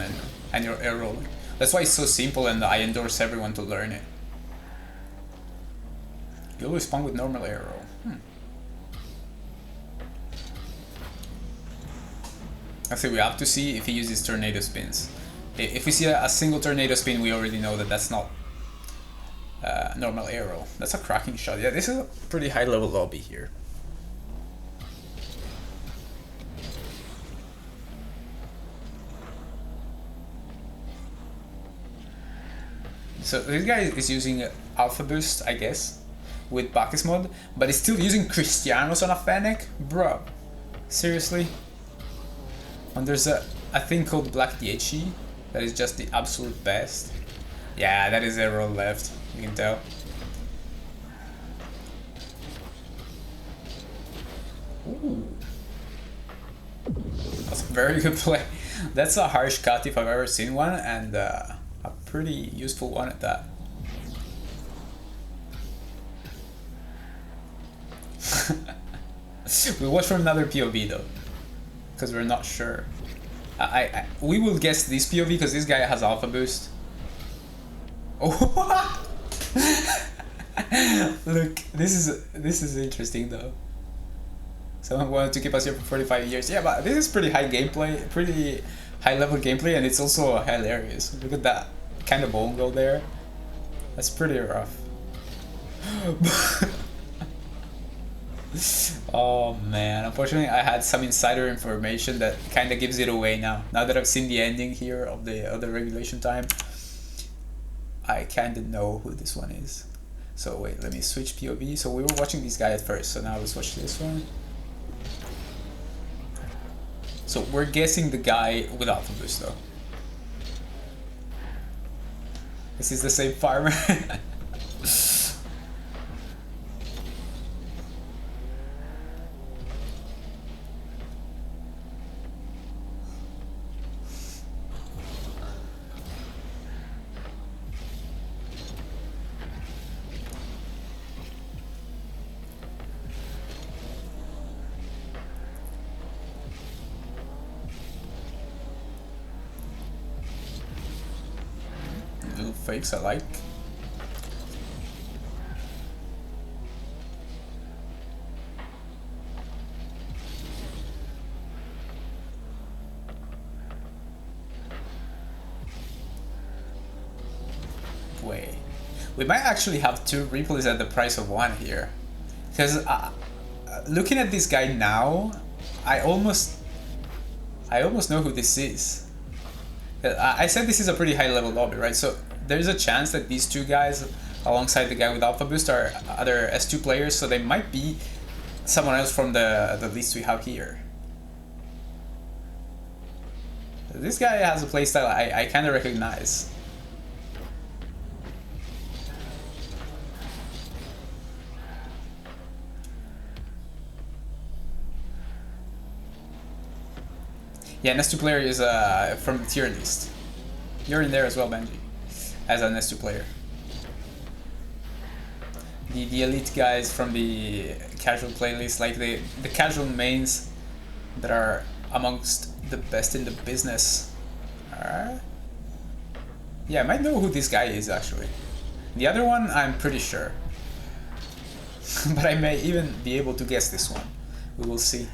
and you're arrowing. That's why it's so simple, and I endorse everyone to learn it. You always spawn with normal arrow. I think we have to see if he uses tornado spins. If we see a single tornado spin, we already know that that's not normal arrow. That's a cracking shot. Yeah, this is a pretty high level lobby here. So this guy is using Alpha Boost, I guess, with Bacchus mod, but he's still using Cristianos on a Fennec? Bro, seriously? And there's a thing called Black DHE. That is just the absolute best. Yeah, that is a roll left. You can tell. Ooh. That's a very good play. That's a harsh cut if I've ever seen one, and a pretty useful one at that. We'll watch for another POV though, because we're not sure. We will guess this POV because this guy has alpha boost. Oh, look, this is interesting though. Someone wanted to keep us here for 45 years. Yeah, but this is pretty high gameplay, pretty high level gameplay, and it's also hilarious. Look at that kind of bongo there. That's pretty rough. Oh man, unfortunately I had some insider information that kind of gives it away now. Now that I've seen the ending here of the regulation time, I kind of know who this one is. So wait, let me switch POV. So we were watching this guy at first, so now let's watch this one. So we're guessing the guy with alpha boost though. This is the same farmer. Little fakes I like. Wait, we might actually have 2 replays at the price of 1 here, because looking at this guy now, I almost know who this is. I said this is a pretty high level lobby, right? So there's a chance that these 2 guys alongside the guy with alpha boost are other S2 players, so they might be someone else from the list we have here. This guy has a playstyle I kind of recognize. Yeah, an S2 player is from the tier list. You're in there as well, Benji, as an S2 player. The elite guys from the casual playlist, like the casual mains that are amongst the best in the business. Yeah, I might know who this guy is actually. The other one, I'm pretty sure. But I may even be able to guess this one. We will see.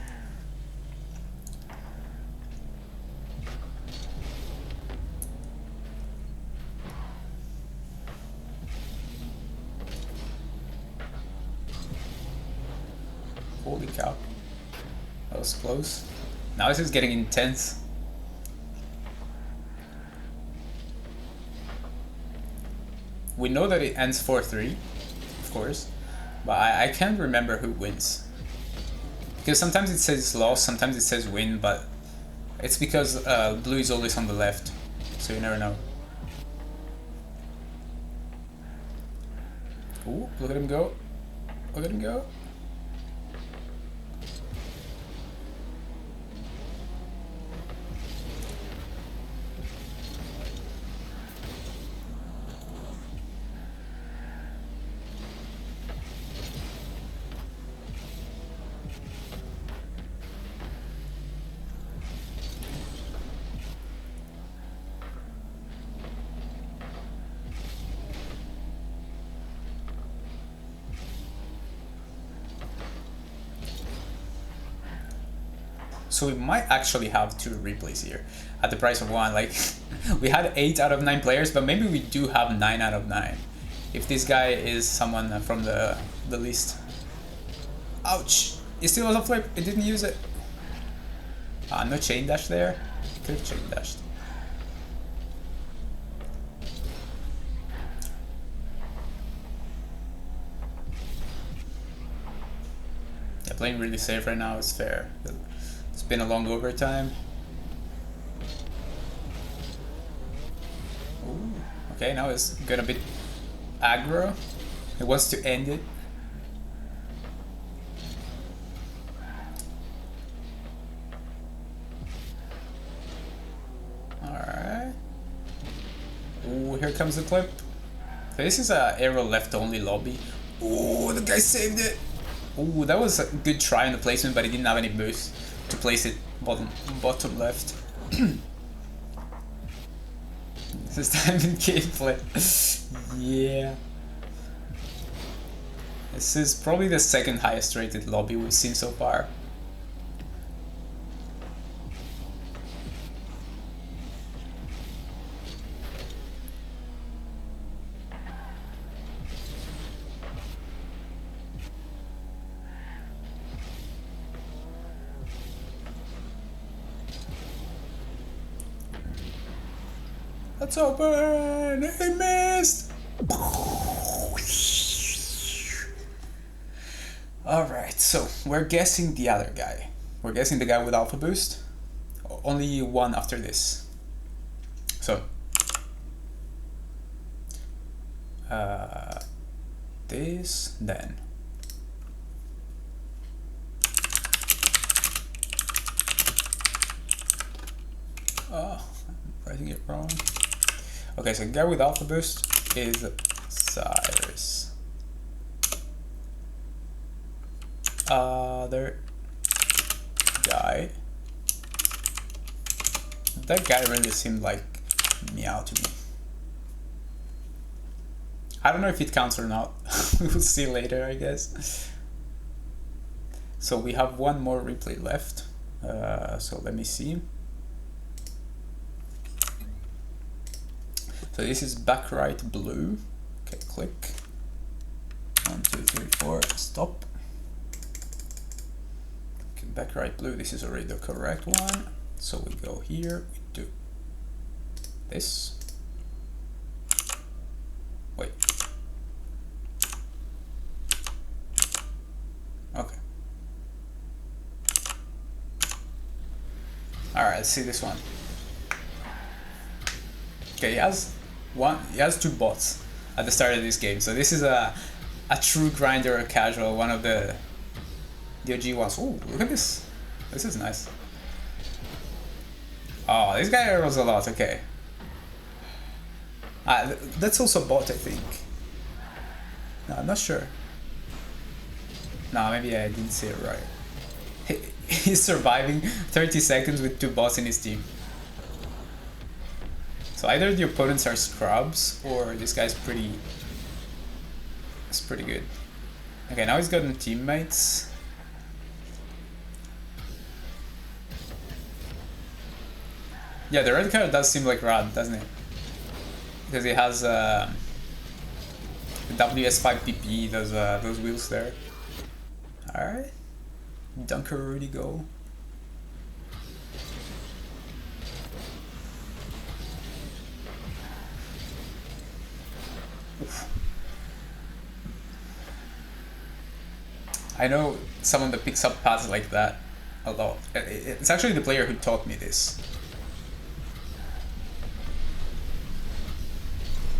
Holy cow. That was close. Now this is getting intense. We know that it ends 4-3, of course, but I can't remember who wins. Because sometimes it says loss, sometimes it says win, but it's because blue is always on the left, so you never know. Ooh, look at him go. Look at him go. So we might actually have 2 replays here at the price of 1. Like, we had 8 out of 9 players, but maybe we do have 9 out of 9. If this guy is someone from the list. Ouch! It still was a flip. It didn't use it. No chain dash there. Could have chain dashed. Yeah, playing really safe right now is fair. It's been a long overtime. Okay, now it's got a bit aggro. It wants to end it. Alright. Ooh, here comes the clip. So this is a arrow left only lobby. Ooh, the guy saved it! Ooh, that was a good try on the placement, but he didn't have any boost to place it bottom left. This time in gameplay. Yeah. This is probably the second highest rated lobby we've seen so far. Let's open! He missed! Alright, so we're guessing the other guy. We're guessing the guy with Alpha Boost. Only one after this. So. This, then. Oh, I'm writing it wrong. Okay, so the guy with Alpha Boost is Cyrus. Other guy. That guy really seemed like Meow to me. I don't know if it counts or not. We will see later, I guess. So we have one more replay left. So let me see. So this is back right blue. Okay, click. 1, 2, 3, 4, stop. Okay, back right blue, this is already the correct one. So we go here, we do this. Wait. Okay. Alright, let's see this one. Okay, he has two bots at the start of this game. So this is a true grinder or casual, one of the OG ones. Ooh, look at this. This is nice. Oh, this guy arrows a lot, okay. That's also a bot, I think. No, I'm not sure. No, maybe I didn't say it right. He's surviving 30 seconds with two bots in his team. So either the opponents are scrubs or this guy's pretty good. Okay, now he's gotten teammates. Yeah, the red card does seem like Rad, doesn't it? Because he has the WS5PP, those wheels there. Alright. Dunker Rudy go. Oof. I know someone that picks up pads like that a lot. It's actually the player who taught me this.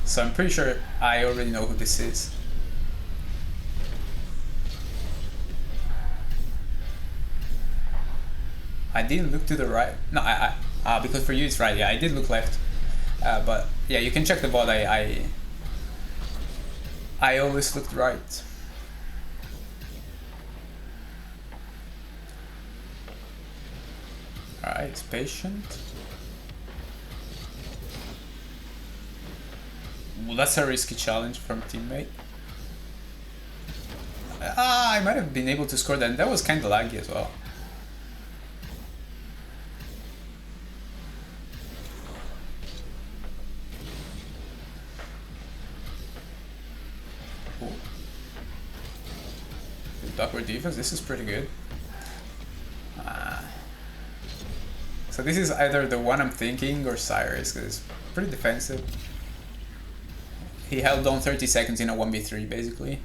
So I'm pretty sure I already know who this is. I didn't look to the right. No, because for you it's right. Yeah, I did look left. But yeah, you can check the bot. I always looked right. Alright, it's patient. Well, that's a risky challenge from teammate. I might have been able to score that. That was kind of laggy as well. Ooh. Backward defense, this is pretty good. So this is either the one I'm thinking or Cyrus, because it's pretty defensive. He held on 30 seconds in a 1v3 basically.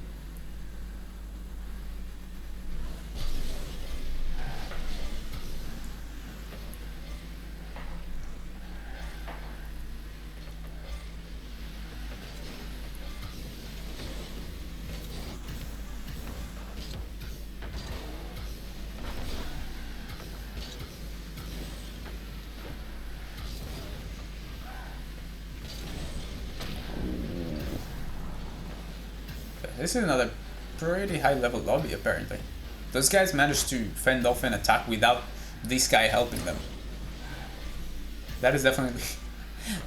This is another pretty high level lobby apparently. Those guys managed to fend off an attack without this guy helping them. That is definitely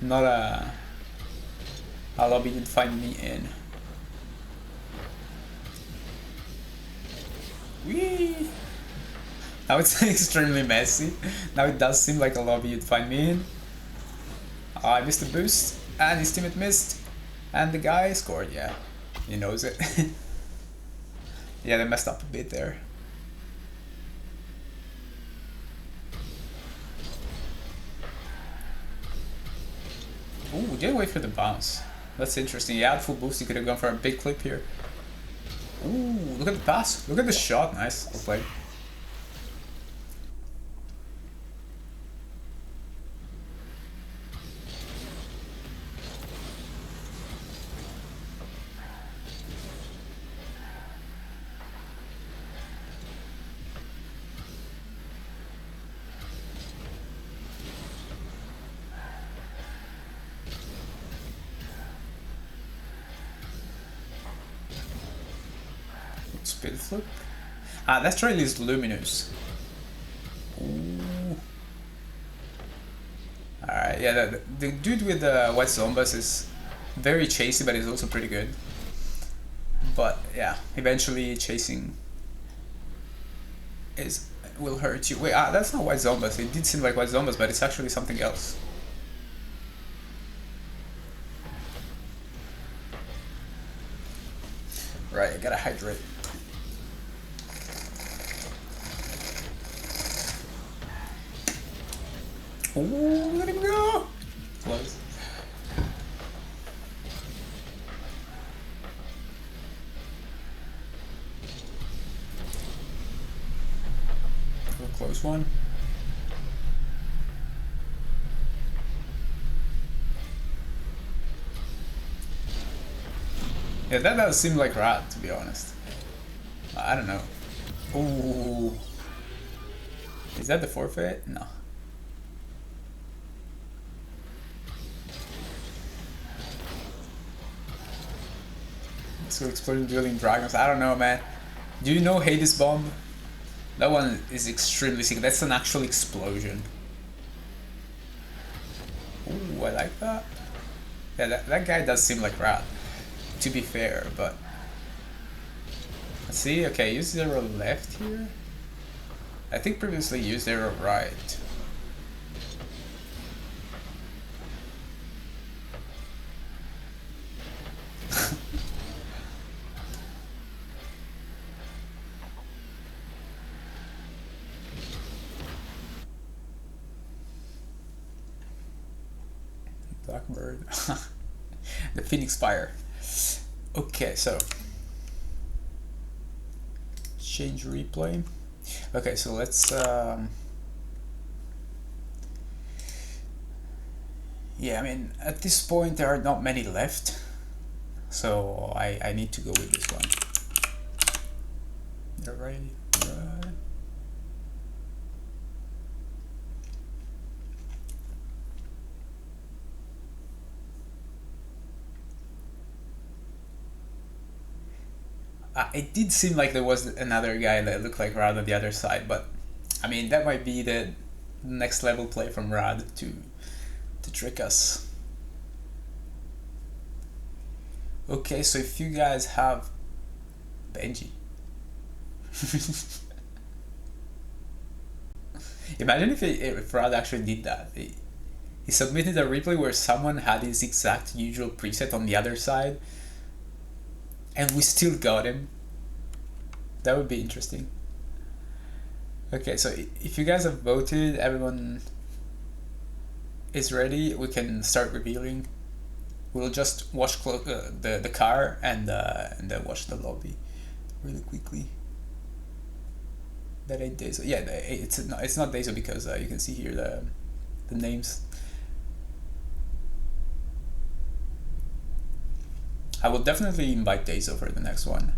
not a lobby you'd find me in. Whee! Now it's extremely messy. Now it does seem like a lobby you'd find me in. Oh, I missed the boost, and his teammate missed, and the guy scored, yeah. He knows it. Yeah, they messed up a bit there. Ooh, didn't wait for the bounce. That's interesting. Yeah, full boost, he could have gone for a big clip here. Ooh, look at the pass. Look at the shot. Nice. Well played. Speed flip. Ah, that trail is luminous. Ooh. Alright, yeah, the dude with the white zombas is very chasey, but he's also pretty good. But yeah, eventually chasing will hurt you. Wait, that's not white zombas. It did seem like white zombas, but it's actually something else. Right, I gotta hydrate. Ooh, let him go! Close. A close one. Yeah, that does seem like rat, to be honest. I don't know. Ooh. Is that the forfeit? No. So exploding dueling dragons. I don't know, man. Do you know Hades Bomb? That one is extremely sick. That's an actual explosion. Ooh, I like that. Yeah, that guy does seem like rat, to be fair, but... Let's see, okay, use 0 left here. I think previously used 0 right. Blackbird. The Phoenix Fire. Okay, so change replay. Okay, so let's yeah, I mean at this point there are not many left, so I need to go with this one. They're ready. Right. It did seem like there was another guy that looked like Rad on the other side, but I mean that might be the next level play from Rad to trick us. Okay, so if you guys have Benji. Imagine if Rad actually did that. He submitted a replay where someone had his exact usual preset on the other side, and we still got him. That would be interesting. Okay, so if you guys have voted, everyone is ready, we can start revealing. We'll just watch the car and then watch the lobby really quickly. That ain't Daiso. Yeah, it's not Daiso because you can see here the names. I will definitely invite Daiso for the next one.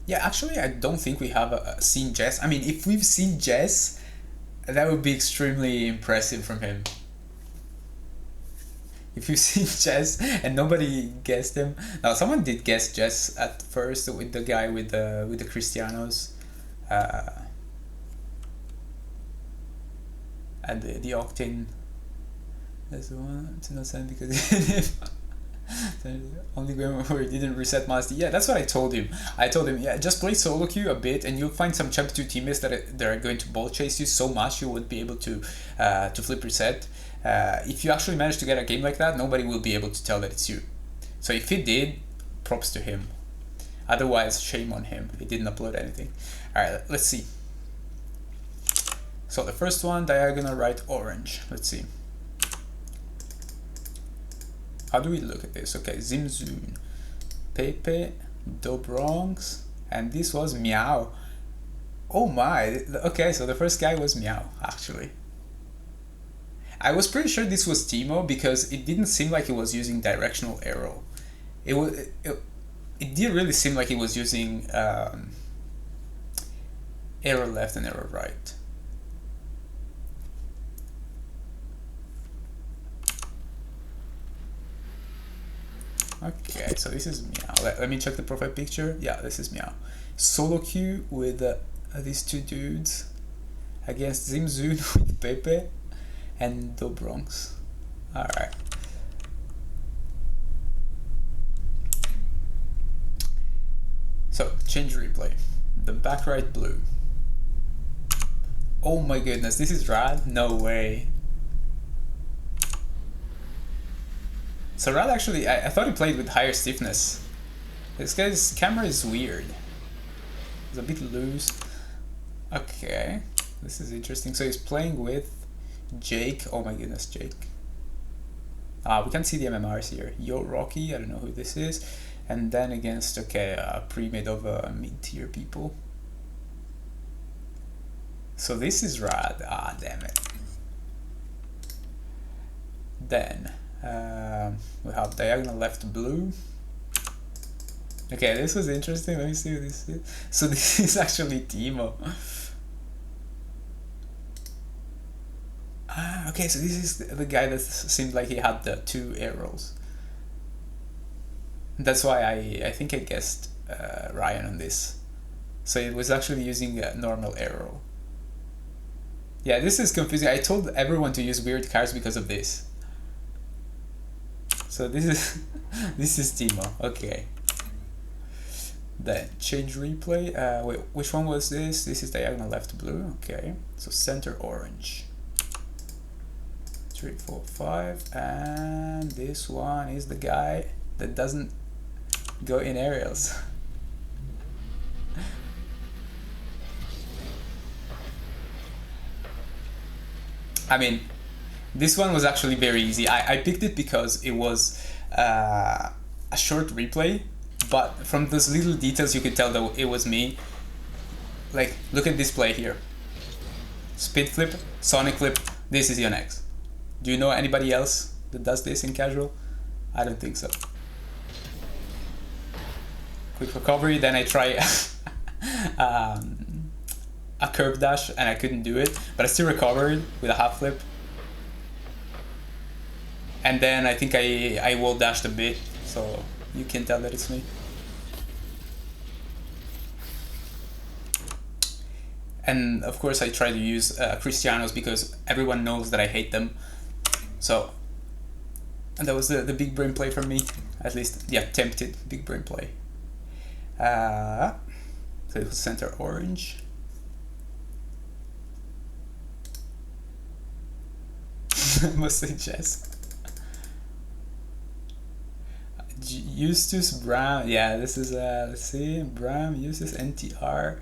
Yeah, actually, I don't think we have seen Jess. I mean, if we've seen Jess, that would be extremely impressive from him. If you've seen chess and nobody guessed him, now someone did guess chess at first with the guy with the Cristianos, and the Octane. That's the one to not send because only game where he didn't reset master. Yeah, that's what I told him. I told him, yeah, just play solo queue a bit, and you'll find some Champ 2 teammates that are going to ball chase you so much you won't be able to flip reset. If you actually manage to get a game like that, nobody will be able to tell that it's you. So if he did, props to him. Otherwise, shame on him. He didn't upload anything. Alright, let's see. So the first one, diagonal right orange. Let's see. How do we look at this? Okay, Zimzun, Pepe, Dobronx, and this was Meow. Oh my, okay, so the first guy was Meow, actually. I was pretty sure this was Teemo because it didn't seem like he was using directional arrow. It did really seem like he was using arrow left and arrow right. Okay, so this is Meow. Let me check the profile picture. Yeah, this is Meow. Solo queue with these two dudes against Zimzun with Pepe and Dobronx. Alright. So, change replay. The back right blue. Oh my goodness, this is rad? No way. So Rad actually, I thought he played with higher stiffness. This guy's camera is weird. It's a bit loose. Okay, this is interesting. So he's playing with Jake. Oh my goodness, Jake. We can see the MMRs here. Yo Rocky, I don't know who this is. And then against, okay, a pre-made of mid-tier people. So this is Rad. Ah, damn it. Then we have diagonal left blue. Okay, this was interesting. Let me see what this is. So this is actually Teemo. Okay, so this is the guy that seemed like he had the two arrows. That's why I think I guessed Ryan on this. So it was actually using a normal arrow. Yeah, this is confusing. I told everyone to use weird cards because of this. So this is this is Teemo. Okay. Then change replay. Wait, which one was this? This is diagonal left blue. Okay. So center orange. 3, 4, 5, and this one is the guy that doesn't go in aerials. I mean, this one was actually very easy. I picked it because it was a short replay, but from those little details you could tell that it was me. Like, look at this play here. Speed flip, Sonic flip, this is Yonex. Do you know anybody else that does this in casual? I don't think so. Quick recovery, then I try a curve dash and I couldn't do it, but I still recovered with a half flip. And then I think I wall dashed a bit, so you can tell that it's me. And of course I try to use Cristianos because everyone knows that I hate them. So, and that was the big brain play for me, at least the attempted big brain play. So it was center orange. Mostly chess. Eustace Brown, yeah, this is let's see, Brown, Eustace, NTR,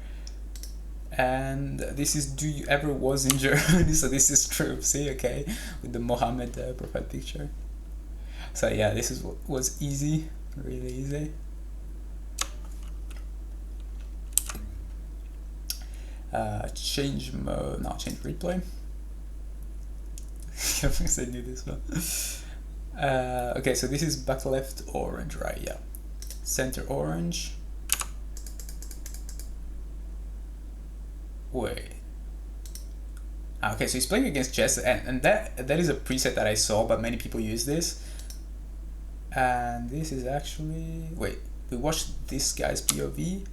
and this is Do You Ever Was in Germany? So this is true. See, okay, with the Mohammed profile picture. So yeah, this is what was easy, really easy. Change mode, no, change replay. I guess I knew this one. Okay, so this is back left orange, right? Yeah. Center orange. Wait. Okay, so he's playing against chess, and that is a preset that I saw, but many people use this. And this is actually, wait, we watched this guy's POV.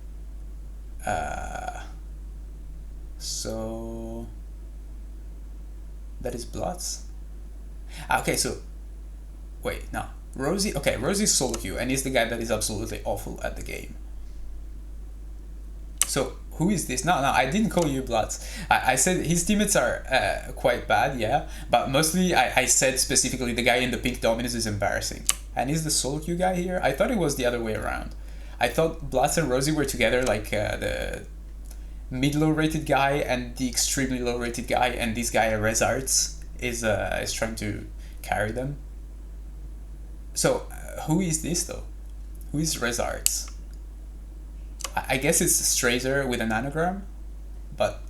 So that is Bloods. Okay, so wait, no, Rosie. Okay, Rosie's solo queue, and he's the guy that is absolutely awful at the game. So who is this? No, I didn't call you Bloods. I said his teammates are quite bad, yeah, but mostly I said specifically the guy in the pink Dominus is embarrassing. And is the solo queue guy here? I thought it was the other way around. I thought Bloods and Rosie were together, like the mid-low rated guy and the extremely low rated guy, and this guy Rezarts is trying to carry them. So who is this though? Who is Rezarts? I guess it's Strazer with an anagram, but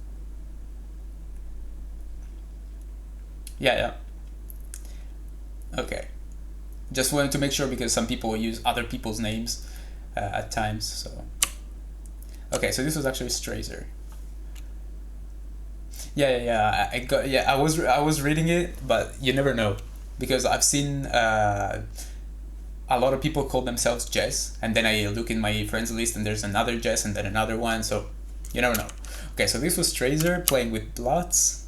yeah. Okay, just wanted to make sure because some people use other people's names at times. So okay, so this was actually Strazer. Yeah. I got, yeah. I was reading it, but you never know because I've seen a lot of people call themselves Jess, and then I look in my friends list and there's another Jess and then another one, so you never know. Okay, so this was Strazer playing with Bloods,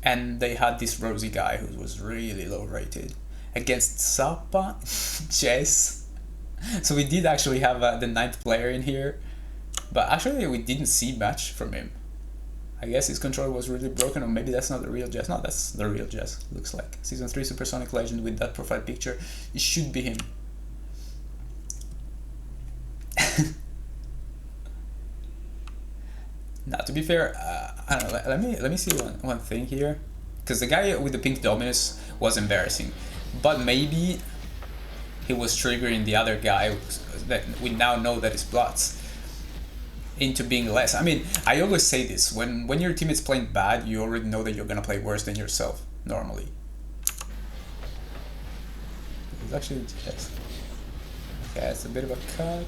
and they had this Rosie guy who was really low rated against Sapa, Jess. So we did actually have the 9th player in here, but actually we didn't see much from him. I guess his controller was really broken, or maybe that's not the real Jess. No, that's the real Jess, looks like. Season 3 Supersonic Legend with that profile picture. It should be him. Now, to be fair, I don't know, let me see one thing here. Because the guy with the pink Dominus was embarrassing. But maybe he was triggering the other guy that we now know that is Bloods into being less. I mean, I always say this, when your team is playing bad, you already know that you're gonna play worse than yourself, normally. It's actually just... Okay, it's a bit of a cut.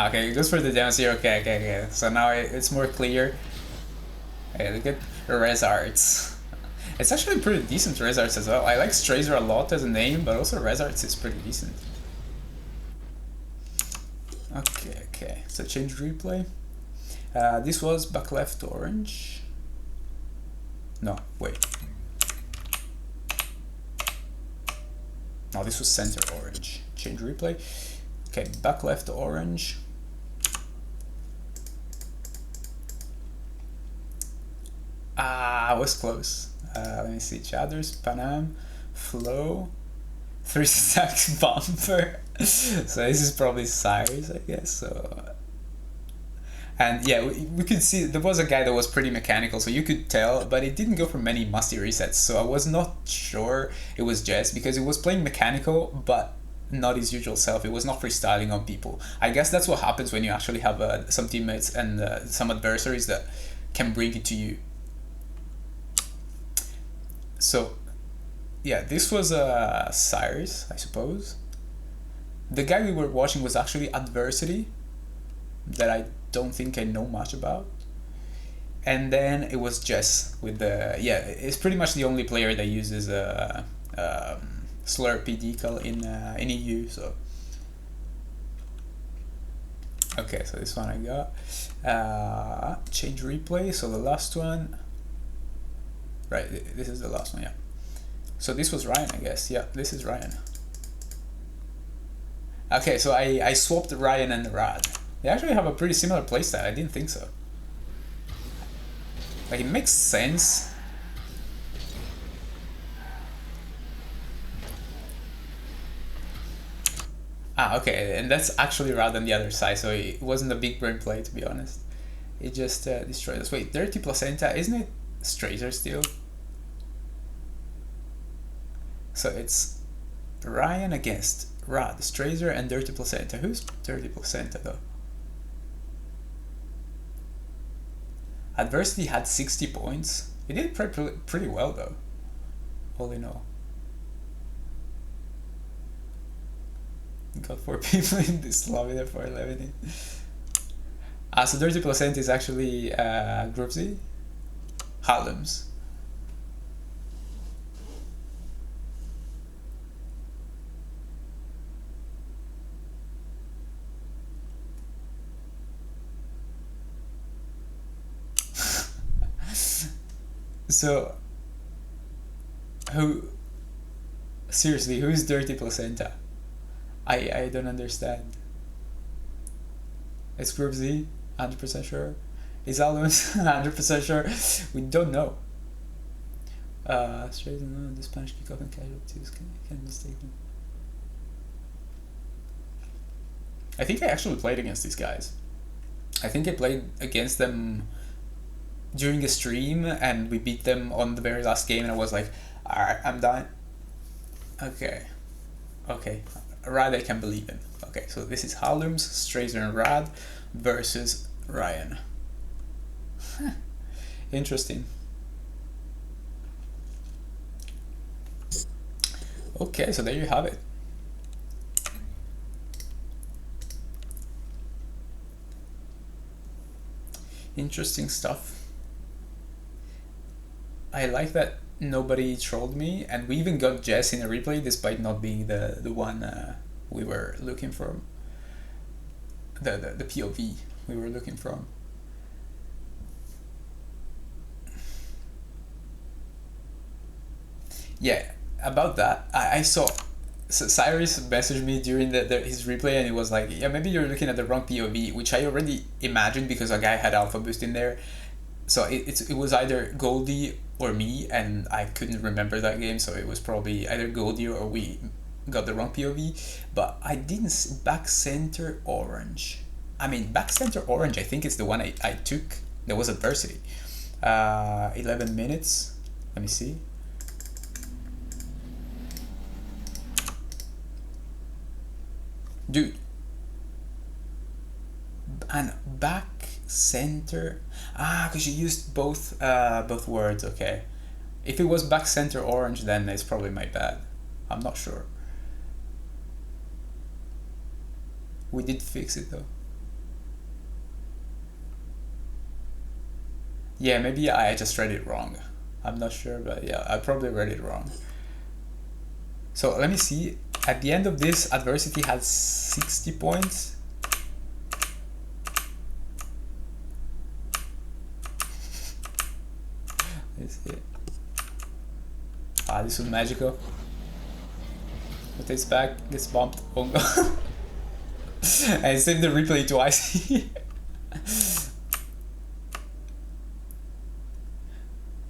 Okay, it goes for the downs here. Okay. So now it's more clear. Okay, look at Rezarts. It's actually pretty decent Rezarts as well. I like Strazer a lot as a name, but also Rezarts is pretty decent. Okay. So change replay. This was back left orange. No, wait. No, this was center orange. Change replay. Okay, back left orange. I was close. Let me see. Chadders, Panam, Flow, 3 stacks bumper. So this is probably Cyrus, I guess. So, and yeah, we could see there was a guy that was pretty mechanical, so you could tell, but it didn't go for many musty resets. So I was not sure it was Jess because it was playing mechanical, but not his usual self. It was not freestyling on people. I guess that's what happens when you actually have some teammates and some adversaries that can bring it to you. So, yeah, this was Cyrus, I suppose. The guy we were watching was actually Adversity, that I don't think I know much about. And then it was Jess with the... Yeah, it's pretty much the only player that uses Slurpee decal in EU, so... Okay, so this one I got. Change replay, so the last one... Right, this is the last one, yeah. So this was Ryan, I guess. Yeah, this is Ryan. Okay, so I swapped Ryan and Rad. They actually have a pretty similar playstyle. I didn't think so. Like, it makes sense. Okay, and that's actually Rad on the other side, so it wasn't a big brain play, to be honest. It just destroyed us. Wait, Dirty Placenta, isn't it Strazer still? So it's Ryan against Rad, Strazer, and Dirty Placenta. Who's Dirty Placenta though? Adversity had 60 points. He did pretty well though, all in all. Got 4 people in this lobby there for 11. So Dirty Placenta is actually Group Z. Harlems. So, who? Seriously, who's Dirty Placenta? I don't understand. It's Group Z, 100% sure. Is Alums 100% sure? We don't know. Straight and the Spanish kickoff and casualties can mistake them. I think I actually played against these guys. I think I played against them during a stream and we beat them on the very last game and I was like, alright, I'm done. Okay. Rad I can believe in. Okay, so this is Harlems, Strazer and Rad versus Ryan. Interesting. Okay, so there you have it. Interesting stuff. I like that nobody trolled me, and we even got Jess in a replay despite not being the one we were looking for. The POV we were looking from. Yeah, about that, I saw Cyrus messaged me during his replay and it was like, yeah, maybe you're looking at the wrong POV, which I already imagined because a guy had Alpha Boost in there. So it was either Goldie or me, and I couldn't remember that game, so it was probably either Goldie or we got the wrong POV. But I didn't back center orange. I mean, back center orange, I think it's the one I took. There was adversity. 11 minutes. Let me see. Dude. And back center. Because you used both words. Okay. If it was back center orange, then it's probably my bad. I'm not sure. We did fix it though. Yeah, maybe I just read it wrong. I'm not sure, but yeah, I probably read it wrong. So let me see. At the end of this, adversity has 60 points. Let's see. This was magical. Rotates back, gets bumped. Bongo. I saved the replay twice.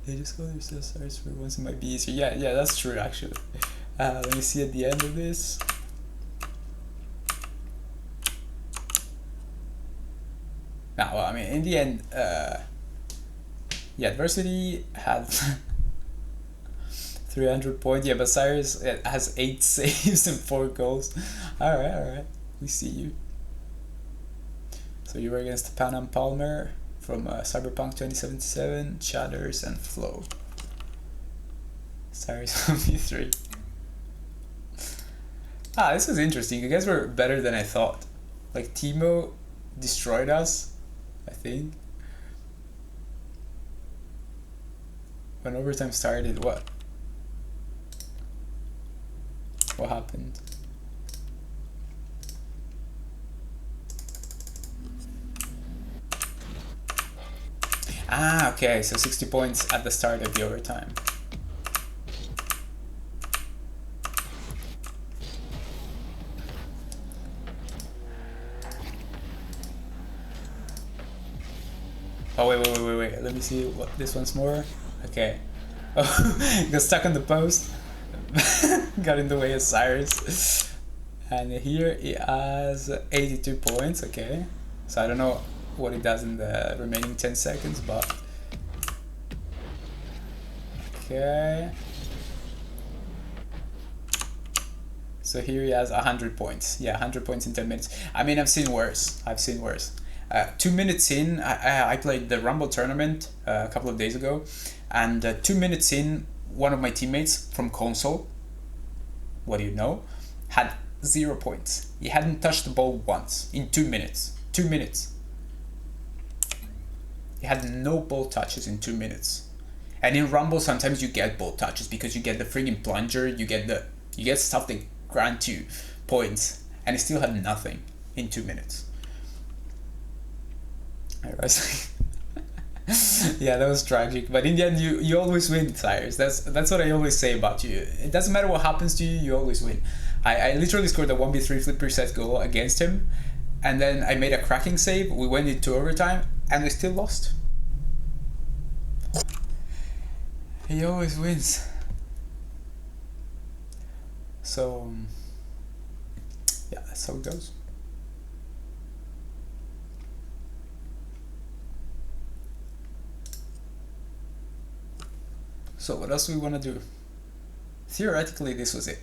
They just go their stars for once, it might be easier. Yeah, that's true actually. Let me see at the end of this. Now, well, I mean, in the end, yeah, adversity had 300 points. Yeah, but Cyrus has 8 saves and 4 goals. All right, we see you. So you were against Panam Palmer from Cyberpunk 2077, Chatters, and Flow. Cyrus on V3. This was interesting. You guys were better than I thought. Like, Timo destroyed us, I think. When overtime started, what? What happened? Okay, so 60 points at the start of the overtime. Oh, wait. Let me see what this one's more. Okay. Oh, got stuck on the post. Got in the way of Cyrus. And here he has 82 points. Okay. So I don't know what he does in the remaining 10 seconds, but... Okay. So here he has 100 points. Yeah, 100 points in 10 minutes. I mean, I've seen worse. 2 minutes in, I played the Rumble tournament a couple of days ago, and 2 minutes in, one of my teammates from console, what do you know, had 0 points. He hadn't touched the ball once in 2 minutes. 2 minutes. He had no ball touches in 2 minutes. And in Rumble, sometimes you get both touches because you get the friggin' plunger, you get stuff that grant you points, and he still had nothing in 2 minutes. Yeah, that was tragic. But in the end, you always win, Cyrus. That's what I always say about you. It doesn't matter what happens to you, you always win. I literally scored a 1v3 flip reset goal against him, and then I made a cracking save. We went into overtime, and we still lost. He always wins. So, yeah, that's how it goes. So what else do we want to do? Theoretically, this was it.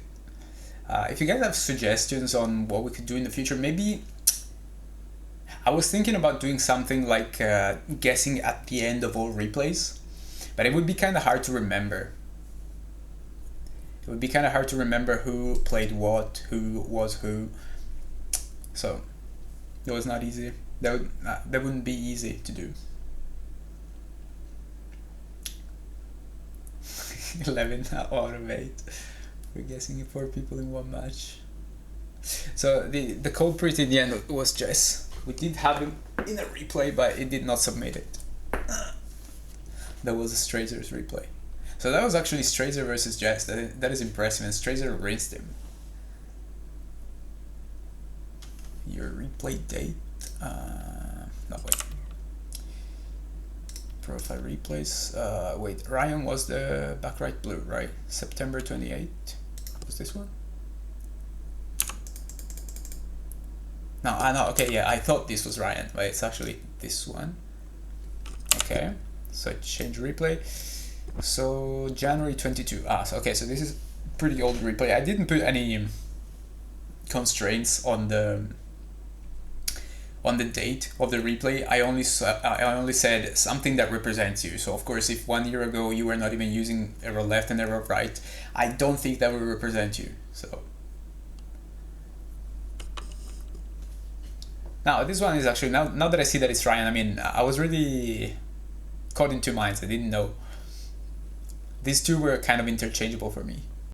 If you guys have suggestions on what we could do in the future, maybe I was thinking about doing something like guessing at the end of all replays, but it would be kind of hard to remember. It would be kind of hard to remember who played what, who was who. So it was not easy. That wouldn't be easy to do. 11 out of 8. We're guessing 4 people in one match. So the culprit in the end was Jess. We did have him in a replay, but it did not submit it. That was a Strazer's replay. So that was actually Strazer versus Jess. That is impressive, and Strazer rinsed him. Your replay date? No, wait. Profile replays. Wait, Ryan was the back right blue, right? September 28th. Was this one? No, okay, yeah, I thought this was Ryan, but it's actually this one. Okay, so change replay. So January 22. So, okay, so this is pretty old replay. I didn't put any constraints on the date of the replay. I only said something that represents you. So of course, if 1 year ago you were not even using arrow left and arrow right, I don't think that will represent you. So now this one is actually, now that I see that it's Ryan, I mean, I was really caught in two minds. I didn't know. These two were kind of interchangeable for me.